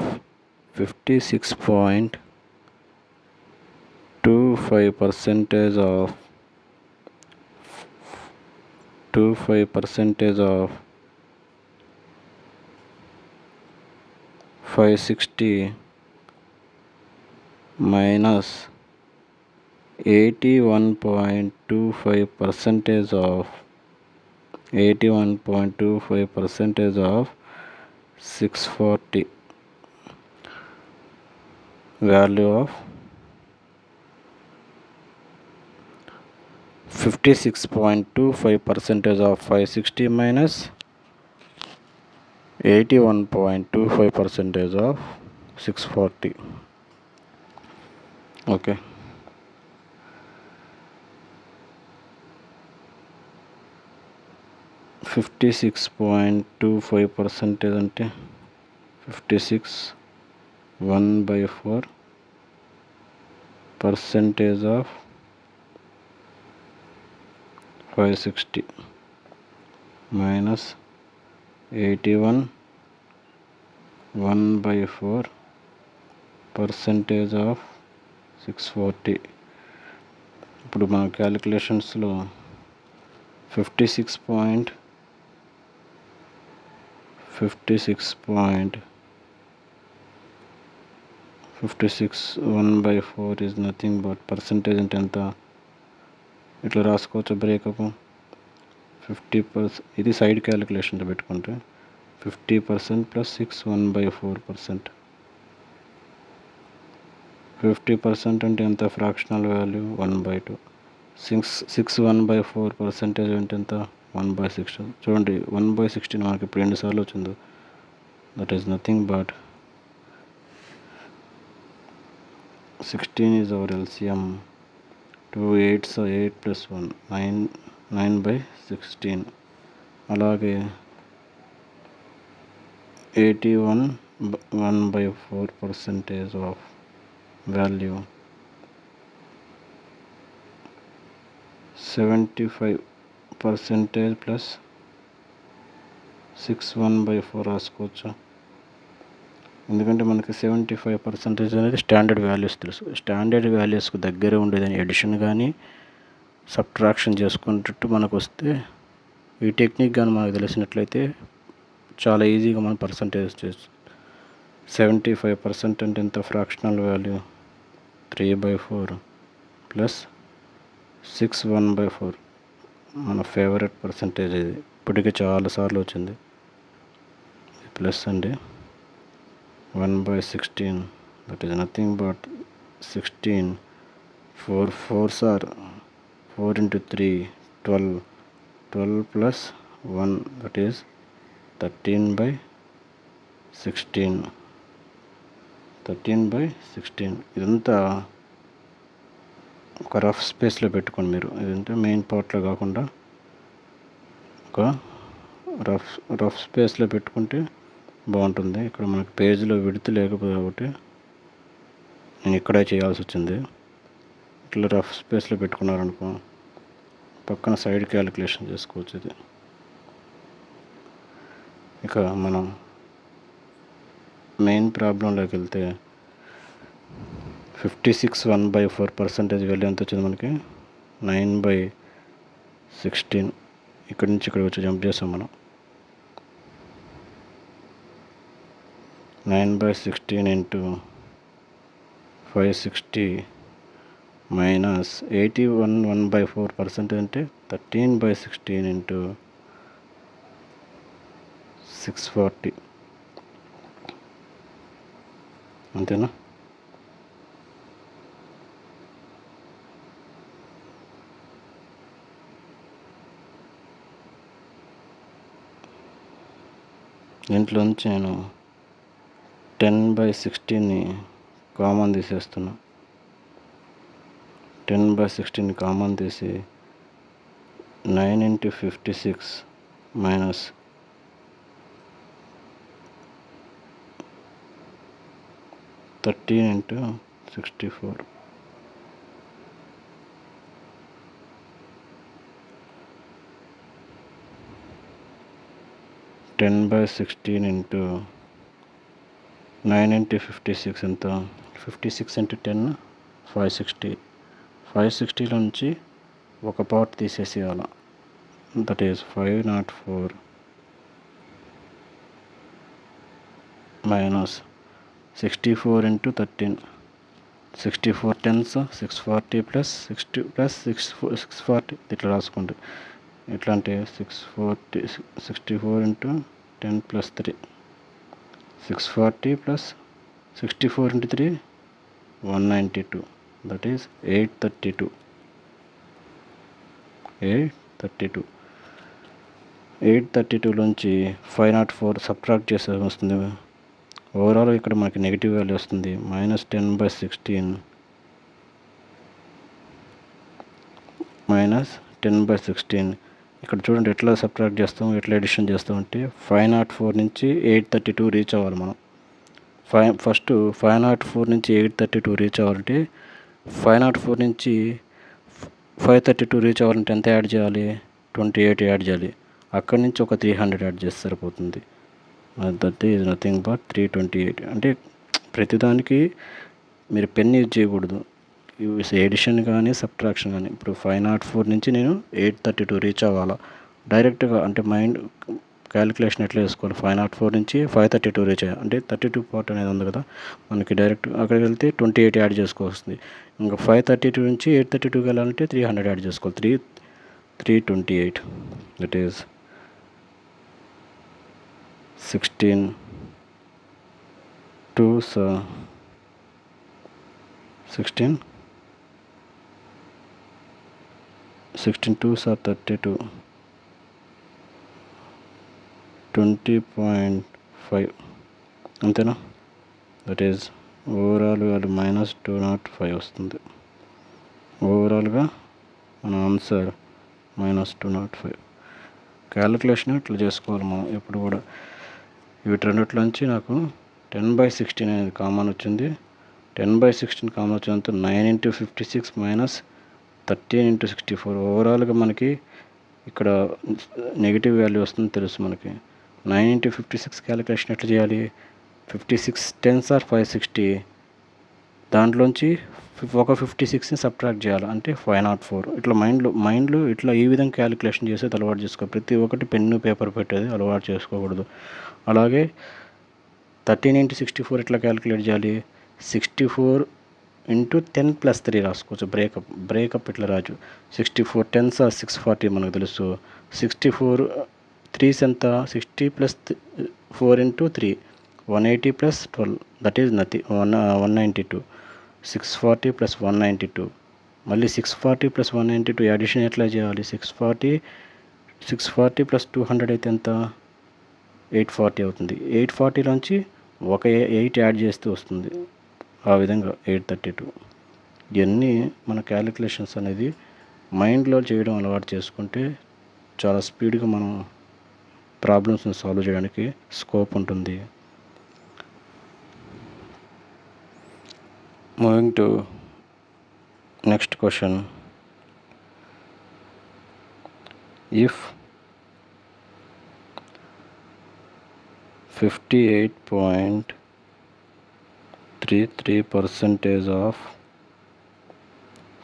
56.25% of 560 minus 81.25% of 640. Value of 56.25% of 560 minus 81.25% of 640. Okay, 56.25% అంటే 56 1/4% ఆఫ్ 560 మైనస్ 81 1/4% ఆఫ్ 640. ఇప్పుడు మన క్యాలిక్యులేషన్స్లో 56 1/4 is nothing but పర్సంటేజ్ అంటే ఎంత? ఇట్లా రాసుకోవచ్చు బ్రేకప్. 50%, ఇది సైడ్ క్యాలిక్యులేషన్తో పెట్టుకుంటే 50% ప్లస్ 6 1/4%. 50% అంటే ఎంత? Fractional value 1/2. 6 1/4% అంటే ఎంత? 1/16. చూడండి 1/16 మనకి ఇప్పుడు ఎన్నిసార్లు వచ్చిందో. That is nothing but 16 is our LCM. 2 8s 8 plus 1 9/16. అలాగే 81 1/4% ఆఫ్ వాల్యూ 75% ప్లస్ 6/1/4 రాసుకోవచ్చు. ఎందుకంటే మనకి 75% అనేది స్టాండర్డ్ వాల్యూస్ తెలుసు. స్టాండర్డ్ వాల్యూస్కు దగ్గర ఉండేదని ఎడిషన్ కానీ సబ్ట్రాక్షన్ చేసుకుంటూ మనకు వస్తే ఈ టెక్నిక్ కానీ మనకు తెలిసినట్లయితే చాలా ఈజీగా మనం పర్సంటేజ్ చేయొచ్చు. 75% అంటే ఎంత? Fractional value 3/4 plus 6/1/4. మన ఫేవరెట్ పర్సంటేజ్ ఇది, ఇప్పటికే చాలాసార్లు వచ్చింది. ప్లస్ అండి 1/16, that is nothing but 16. 4 4s are 4 into 3, 12. 12 plus 1, that is 13/16. 13/16. ఇదంతా ఒక రఫ్ స్పేస్లో పెట్టుకోండి మీరు. ఇదంతా మెయిన్ పార్ట్లో కాకుండా ఒక రఫ్ స్పేస్లో పెట్టుకుంటే బాగుంటుంది. ఇక్కడ మనకి పేజీలో విడత లేకపోతే కాబట్టి నేను ఇక్కడే చేయాల్సి వచ్చింది. ఇట్లా రఫ్ స్పేస్లో పెట్టుకున్నారనుకో పక్కన సైడ్ క్యాలిక్యులేషన్ చేసుకోవచ్చు. ఇది ఇక మనం మెయిన్ ప్రాబ్లంలోకి వెళ్తే 56 1/4% వాల్యూ ఎంత వచ్చింది మనకి? 9/16. ఇక్కడి నుంచి ఇక్కడ వచ్చి జంప్ చేస్తాం మనం. 9/16 into 560 minus 81 1/4% అంటే 13/16 into 640. అంతేనా? దీంట్లోంచి నేను 10/16ని కామన్ తీసేస్తున్నా. 10/16 కామన్ తీసి 9 into 56 minus 13 into 64. 10/16 into 9 into 56 ఎంత? 56 into 10 560. 560లో నుంచి ఒక పార్ట్ తీసేసేయాల, that is 504 minus 64 into 13. 64 10s 640 plus 60 plus 640 ఇట్లా రాసుకోండి. ఎట్లా అంటే 64 into 10 plus 3, 640 plus 64 into 3 192, that is 832. 832లోంచి 504 subtract చేసే వస్తుంది. ఓవరాల్ ఇక్కడ మనకి నెగిటివ్ వాల్యూ వస్తుంది. -10/16 -10/16. ఇక్కడ చూడండి ఎట్లా సబ్ట్రాక్ట్ చేస్తాం, ఎట్లా ఎడిషన్ చేస్తాం అంటే 504 నుంచి 832 రీచ్ అవ్వాలి మనం. ఫస్ట్ 504 నుంచి 832 రీచ్ అవ్వాలంటే 504 నుంచి 532 రీచ్ అవ్వాలంటే ఎంత యాడ్ చేయాలి? 28 యాడ్ చేయాలి. అక్కడి నుంచి ఒక 300 యాడ్ చేస్తే సరిపోతుంది. That is nothing but 328. అంటే ప్రతిదానికి మీరు పెన్ యూజ్ చేయకూడదు. ఎడిషన్ కానీ సబ్ట్రాక్షన్ కానీ. ఇప్పుడు 504 నుంచి నేను 832 రీచ్ అవ్వాలా డైరెక్ట్గా. అంటే మైండ్ క్యాలిక్యులేషన్ ఎట్లా వేసుకోవాలి? 504 నుంచి 532 రీచ్ అయ్యా అంటే 32 పార్ట్ అనేది ఉంది కదా మనకి. డైరెక్ట్ అక్కడికి వెళ్తే 28 యాడ్ చేసుకోవస్తుంది. ఇంకా 532 నుంచి 832కి వెళ్ళాలంటే 300 యాడ్ చేసుకోవాలి. 328. That is 16 2s are 32. 20.5 అంతేనా? దట్ ఈజ్ ఓవరాల్ వాల్యూ -205 వస్తుంది. ఓవరాల్గా మన ఆన్సర్ -205. క్యాలిక్యులేషన్ ఇట్లా చేసుకోవాలి మనం ఎప్పుడు కూడా. వీటి రెండిట్లోంచి నాకు 10/16 అనేది కామన్ వచ్చింది. 10/16 కామన్ వచ్చేంత 9 × 56 మైనస్ 13 × 64. ఓవరాల్గా మనకి ఇక్కడ నెగిటివ్ వాల్యూ వస్తుందని తెలుసు మనకి. 9 × 56 క్యాలిక్యులేషన్ ఎట్లా చేయాలి? 56 10s are 560, దాంట్లోంచి ఒక 56ని సబ్ట్రాక్ట్ చేయాలి, అంటే 504. ఇట్లా మైండ్లో ఇట్లా ఈ విధంగా క్యాలిక్యులేషన్ చేసేది అలవాటు చేసుకో. ప్రతి ఒక్కటి పెన్ను పేపర్ పెట్టేది అలవాటు చేసుకోకూడదు. అలాగే 13 × 64 ఎట్లా క్యాలిక్యులేట్ చేయాలి? 64 × 10 + 3 రాసుకోవచ్చు. బ్రేకప్ ఇట్లా రాజు. 64 10s are 640 మనకు తెలుసు. 64 3s ఎంత? 60 + 4 × 3 180 + 12, దట్ ఈజ్ నథింగ్ 192. 640 + 192. మళ్ళీ 640 + 192 అడిషన్ ఎట్లా చేయాలి? 640 + 200 అయితే ఎంత? 840 అవుతుంది. 840లోంచి ఒక 8 యాడ్ చేస్తూ వస్తుంది. ఆ విధంగా 832. ఇవన్నీ మన క్యాలిక్యులేషన్స్ అనేది మైండ్లో చేయడం అలవాటు చేసుకుంటే చాలా స్పీడ్గా మనం ప్రాబ్లమ్స్ని సాల్వ్ చేయడానికి స్కోప్ ఉంటుంది. Moving to next question. If 58.33% of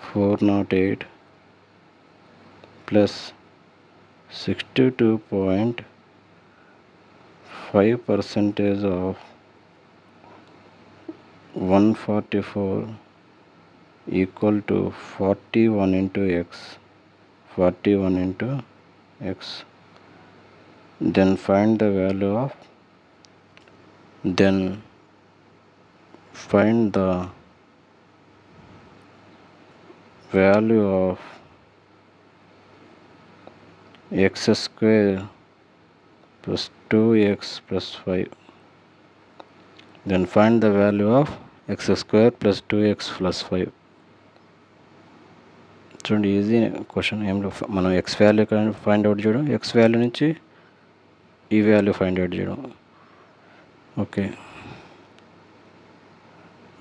408 plus 62.5% of 144 equal to 41 × x, then find the value of x² plus 2x plus 5. Then find the value of x² plus 2x plus 5. చూడండి, easy question. ఏం మనం X value find out చేయడం, X value నుంచి ఈ value find out చేయడం. Okay,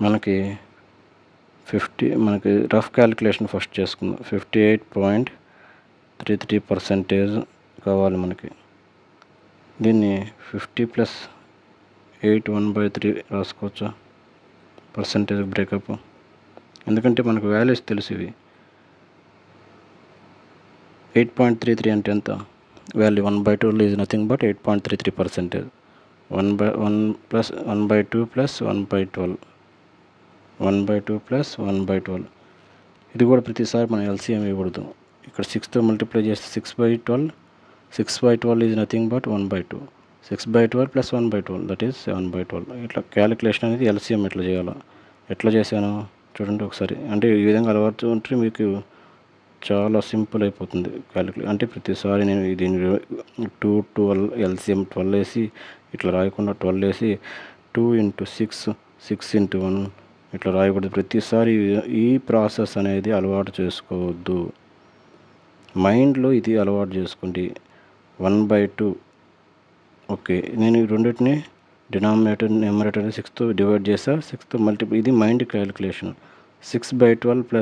మనకి rough calculation first చేసుకుందాం. 58.33% కావాలి మనకి. దీన్ని 50 + 8 1/3 రాసుకోవచ్చు పర్సంటేజ్ బ్రేకప్. ఎందుకంటే మనకు వాల్యూస్ తెలుసు. ఇవి 8.33 అంటే ఎంత? Value 1/12 is nothing but 8.33%. 1/1 + 1/2 + 1/12, 1/2 + 1/12. ఇది కూడా ప్రతిసారి మనం ఎల్సిఎం ఇవ్వకూడదు. ఇక్కడ 6తో మల్టిప్లై చేస్తే 6/12. 6/12 is nothing but 1/2. 6/12 + 1/12, that is 7/12. ఇట్లా క్యాలిక్యులేషన్ అనేది ఎల్సిఎం ఎట్లా చేయాలో ఎట్లా చేశాను చూడండి ఒకసారి. అంటే ఈ విధంగా అలవాటు ఉంటే మీకు చాలా సింపుల్ అయిపోతుంది క్యాలిక్యులేట్. అంటే ప్రతిసారి నేను దీన్ని 2 ఎల్సిఎం 12 వేసి ఇట్లా రాయకుండా 12 వేసి 2 × 6 6 × 1 ఇట్లా రాయకూడదు. ప్రతిసారి ఈ ప్రాసెస్ అనేది అలవాటు చేసుకోవద్దు. మైండ్లో ఇది అలవాటు చేసుకోండి. 1/2. ఓకే, నేను ఈ రెండింటిని డినామినేటర్ న్యూమరేటర్ 6తో డివైడ్ చేసా, 6తో మల్టిప్లై. ఇది mind calculation. 6/12 +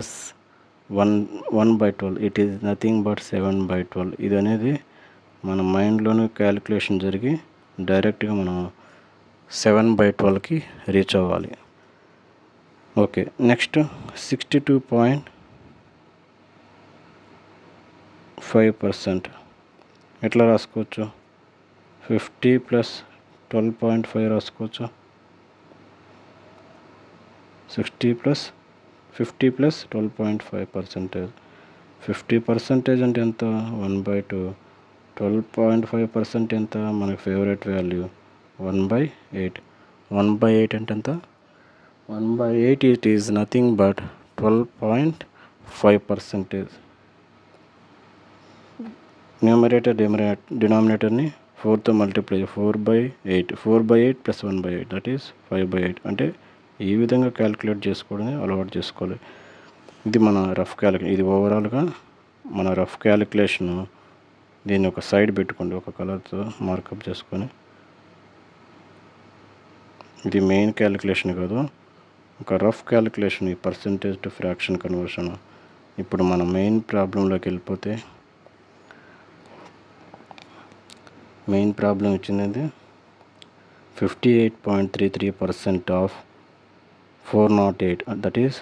1/12 it is nothing but 7/12. ఇది అనేది మన మైండ్లోనే క్యాలిక్యులేషన్ జరిగి డైరెక్ట్గా మనం 7/12కి రీచ్ అవ్వాలి. ఓకే, నెక్స్ట్ 62.5% ఎట్లా రాసుకోవచ్చు? 50 + 12.5 రాసుకోవచ్చు. 50 + 12.5%. 50% అంటే ఎంత? 1/2. 12.5% ఎంత? మన ఫేవరెట్ వాల్యూ 1/8. 1/8 అంటే ఎంత? 1/8 it is nothing but 12.5%. Numerator డినామినేటర్ని 4తో మల్టిప్లై 4/8. 4/8 + 1/8 that is 5/8. అంటే ఈ విధంగా క్యాలిక్యులేట్ చేసుకోవడం అలవాటు చేసుకోవాలి. ఇది మన రఫ్ క్యాలిక్యులేషన్. ఇది ఓవరాల్గా మన రఫ్ క్యాలిక్యులేషను. దీన్ని ఒక సైడ్ పెట్టుకోండి, ఒక కలర్తో మార్కప్ చేసుకొని. ఇది మెయిన్ క్యాలిక్యులేషన్ కాదు, ఒక రఫ్ క్యాలిక్యులేషన్ ఈ పర్సంటేజ్ టు ఫ్రాక్షన్ కన్వర్షన్. ఇప్పుడు మన మెయిన్ ప్రాబ్లంలోకి వెళ్ళిపోతే మెయిన్ ప్రాబ్లం ఇచ్చింది 58.33% of 408, that is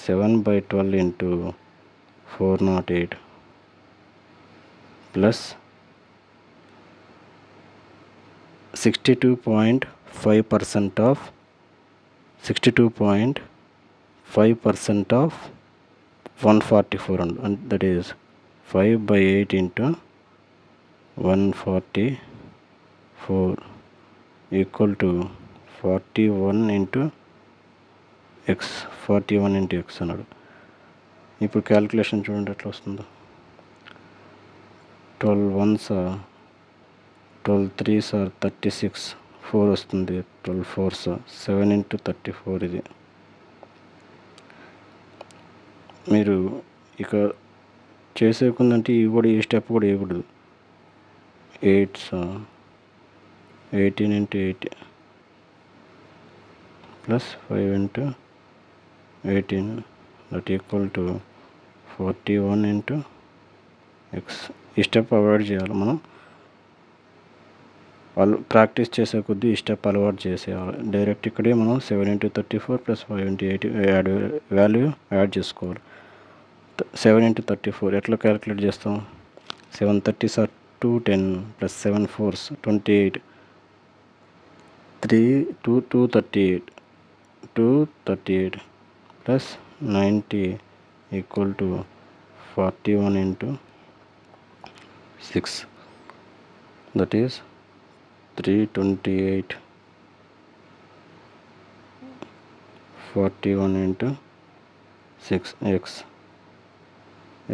7/12 into 408 plus 62.5% of 144, and that is 5/8 into 144 equal to 41 into x అన్నాడు. ఇప్పుడు క్యాలిక్యులేషన్ చూడండి ఎట్లా వస్తుందో. 12 1s 12 3s 36, 4 వస్తుంది. 12 4s 7 into 34. ఇది మీరు ఇక చేసేకుందంటే ఇవి కూడా ఈ స్టెప్ కూడా వేయకూడదు. 8s 18 into 8 plus 5 into 18, that equal to 41 into x. ఈ స్టెప్ అవాయిడ్ చేయాలి. మనం ప్రాక్టీస్ చేసే కొద్దీ ఈ స్టెప్ అలవాటు చేసేయాలి. డైరెక్ట్ ఇక్కడే మనం 7 into 34 plus 5 into 8 value add చేసుకోవాలి. 7 into 34 ఎట్లా క్యాలిక్యులేట్ చేస్తాం? 7 30s 210 plus 7 4s 28, 238 plus 90 equal to 41 into 6, that is 328. 41 into 6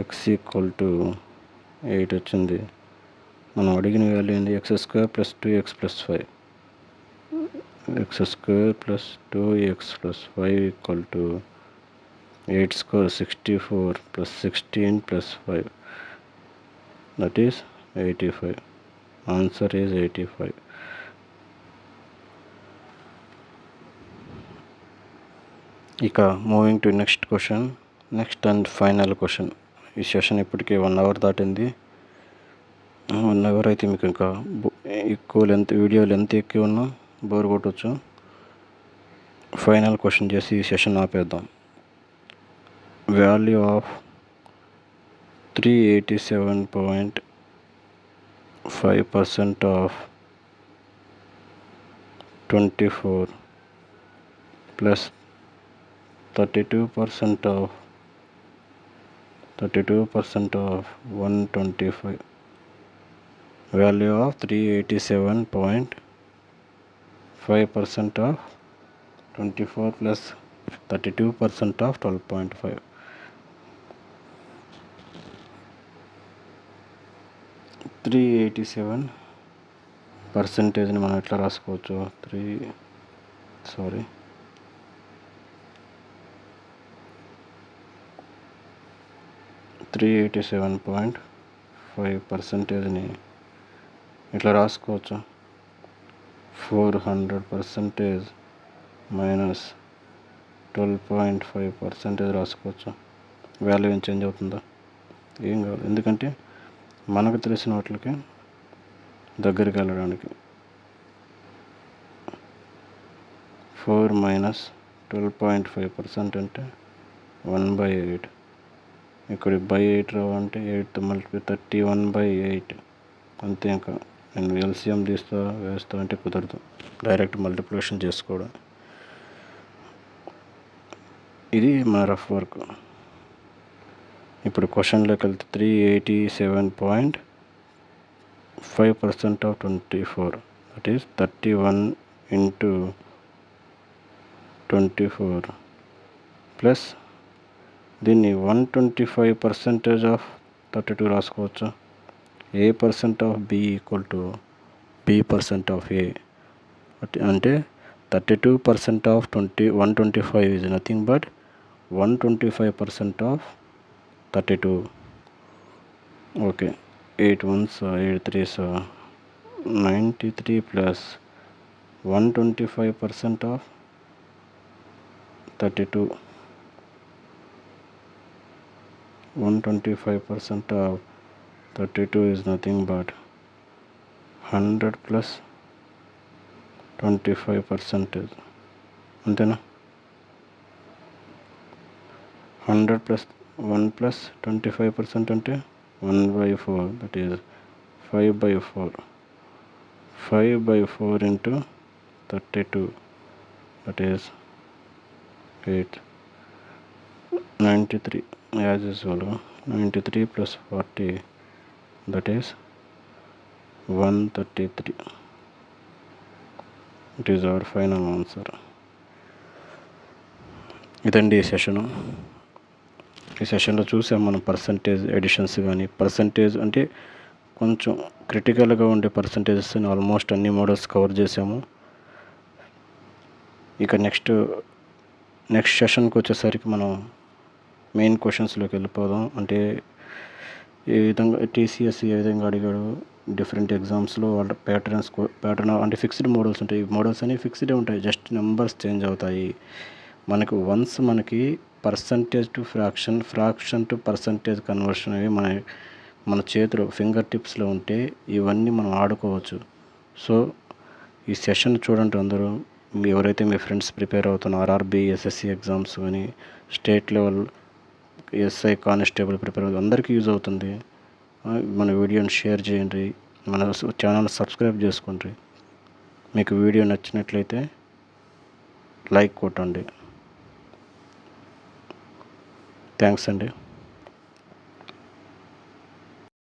x equal to 8 వచ్చింది. మనం అడిగిన వాల్యూ ఏంది? x² plus 2x plus 5, x² plus 2x plus 5 equal to 8 square 64 plus 16 plus 5, that is 85. Answer is 85. ఇక moving to next question, next and final question. ఈ session ఇప్పటికే 1 hour దాటింది. 1 hour అయితే మీకు ఇంకా ఎక్కువ లెంత్ వీడియో లెంత్ ఎక్కువ ఉన్నా బోర్ కొట్టవచ్చు. ఫైనల్ క్వశ్చన్ చేసి ఈ సెషన్ ఆపేద్దాం. Value of 387.5% of 24 plus 32% of 125. Value of 387.5% of 24 plus 32% of 12.5. 387% మనం ఎట్లా రాసుకోవచ్చు? 387.5%ని ఇట్లా రాసుకోవచ్చు. 400% మైనస్ 12.5% రాసుకోవచ్చు. వాల్యూ ఏం చేంజ్ అవుతుందా? ఏం కాదు, ఎందుకంటే మనకు తెలిసిన వాటికి దగ్గరికి వెళ్ళడానికి 4 minus 12.5% అంటే 1/8. ఇక్కడ బై 8 రావాలంటే 8 మల్టిప్లై 31/8 అంతే. ఇంకా నేను ఎల్సిఎం వేస్తా అంటే కుదరదు, డైరెక్ట్ మల్టిప్లికేషన్ చేసుకోవడం. ఇది మన రఫ్ వర్క్. ఇప్పుడు క్వశ్చన్లోకి వెళ్తే 387.5% of 24, that is 31 into 24 plus దీన్ని 125% ఆఫ్ 32 రాసుకోవచ్చు. A% of B equal to B% of A అంటే 32% of 125 is nothing but 125% of 32. Okay, 8 1s 8 3s 93 plus 125% of 32. 125% of 32 is nothing but 100 plus 25%. అంతేనా? 100 plus 1 plus 25% అంటే 1/4, that is 5/4. 5/4 into 32, that is 8. 93 as usual. 93 plus 40, that is 133. It is our final answer. ఇదండి ఈ session. ఈ సెషన్లో చూసాం మనం percentage editions కానీ, percentage అంటే కొంచెం క్రిటికల్గా ఉండే పర్సంటేజెస్ ఆల్మోస్ట్ అన్ని మోడల్స్ కవర్ చేసాము. ఇక నెక్స్ట్ సెషన్కి వచ్చేసరికి మనం మెయిన్ క్వశ్చన్స్లోకి వెళ్ళిపోదాం. అంటే ఏ విధంగా టీసీఎస్ ఏ విధంగా అడిగాడు డిఫరెంట్ ఎగ్జామ్స్లో, వాళ్ళ ప్యాటర్న్ అంటే ఫిక్స్డ్ మోడల్స్ ఉంటాయి. మోడల్స్ అనేవి ఫిక్స్డే ఉంటాయి, జస్ట్ నెంబర్స్ చేంజ్ అవుతాయి. మనకి percentage to fraction to percentage conversion అవి మన చేతిలో ఫింగర్ టిప్స్లో ఉంటే ఇవన్నీ మనం ఆడుకోవచ్చు. సో ఈ సెషన్ చూడండి అందరూ. ఎవరైతే మీ ఫ్రెండ్స్ ప్రిపేర్ అవుతున్న ఆర్ఆర్బీ, ఎస్ఎస్సి ఎగ్జామ్స్ కానీ, state level SI constable prepare అవుతుంది, అందరికీ యూజ్ అవుతుంది. మన వీడియోని షేర్ చేయండి, మన ఛానల్ సబ్స్క్రైబ్ చేసుకోండి. మీకు వీడియో నచ్చినట్లయితే లైక్ కొట్టండి. థ్యాంక్స్ అండి.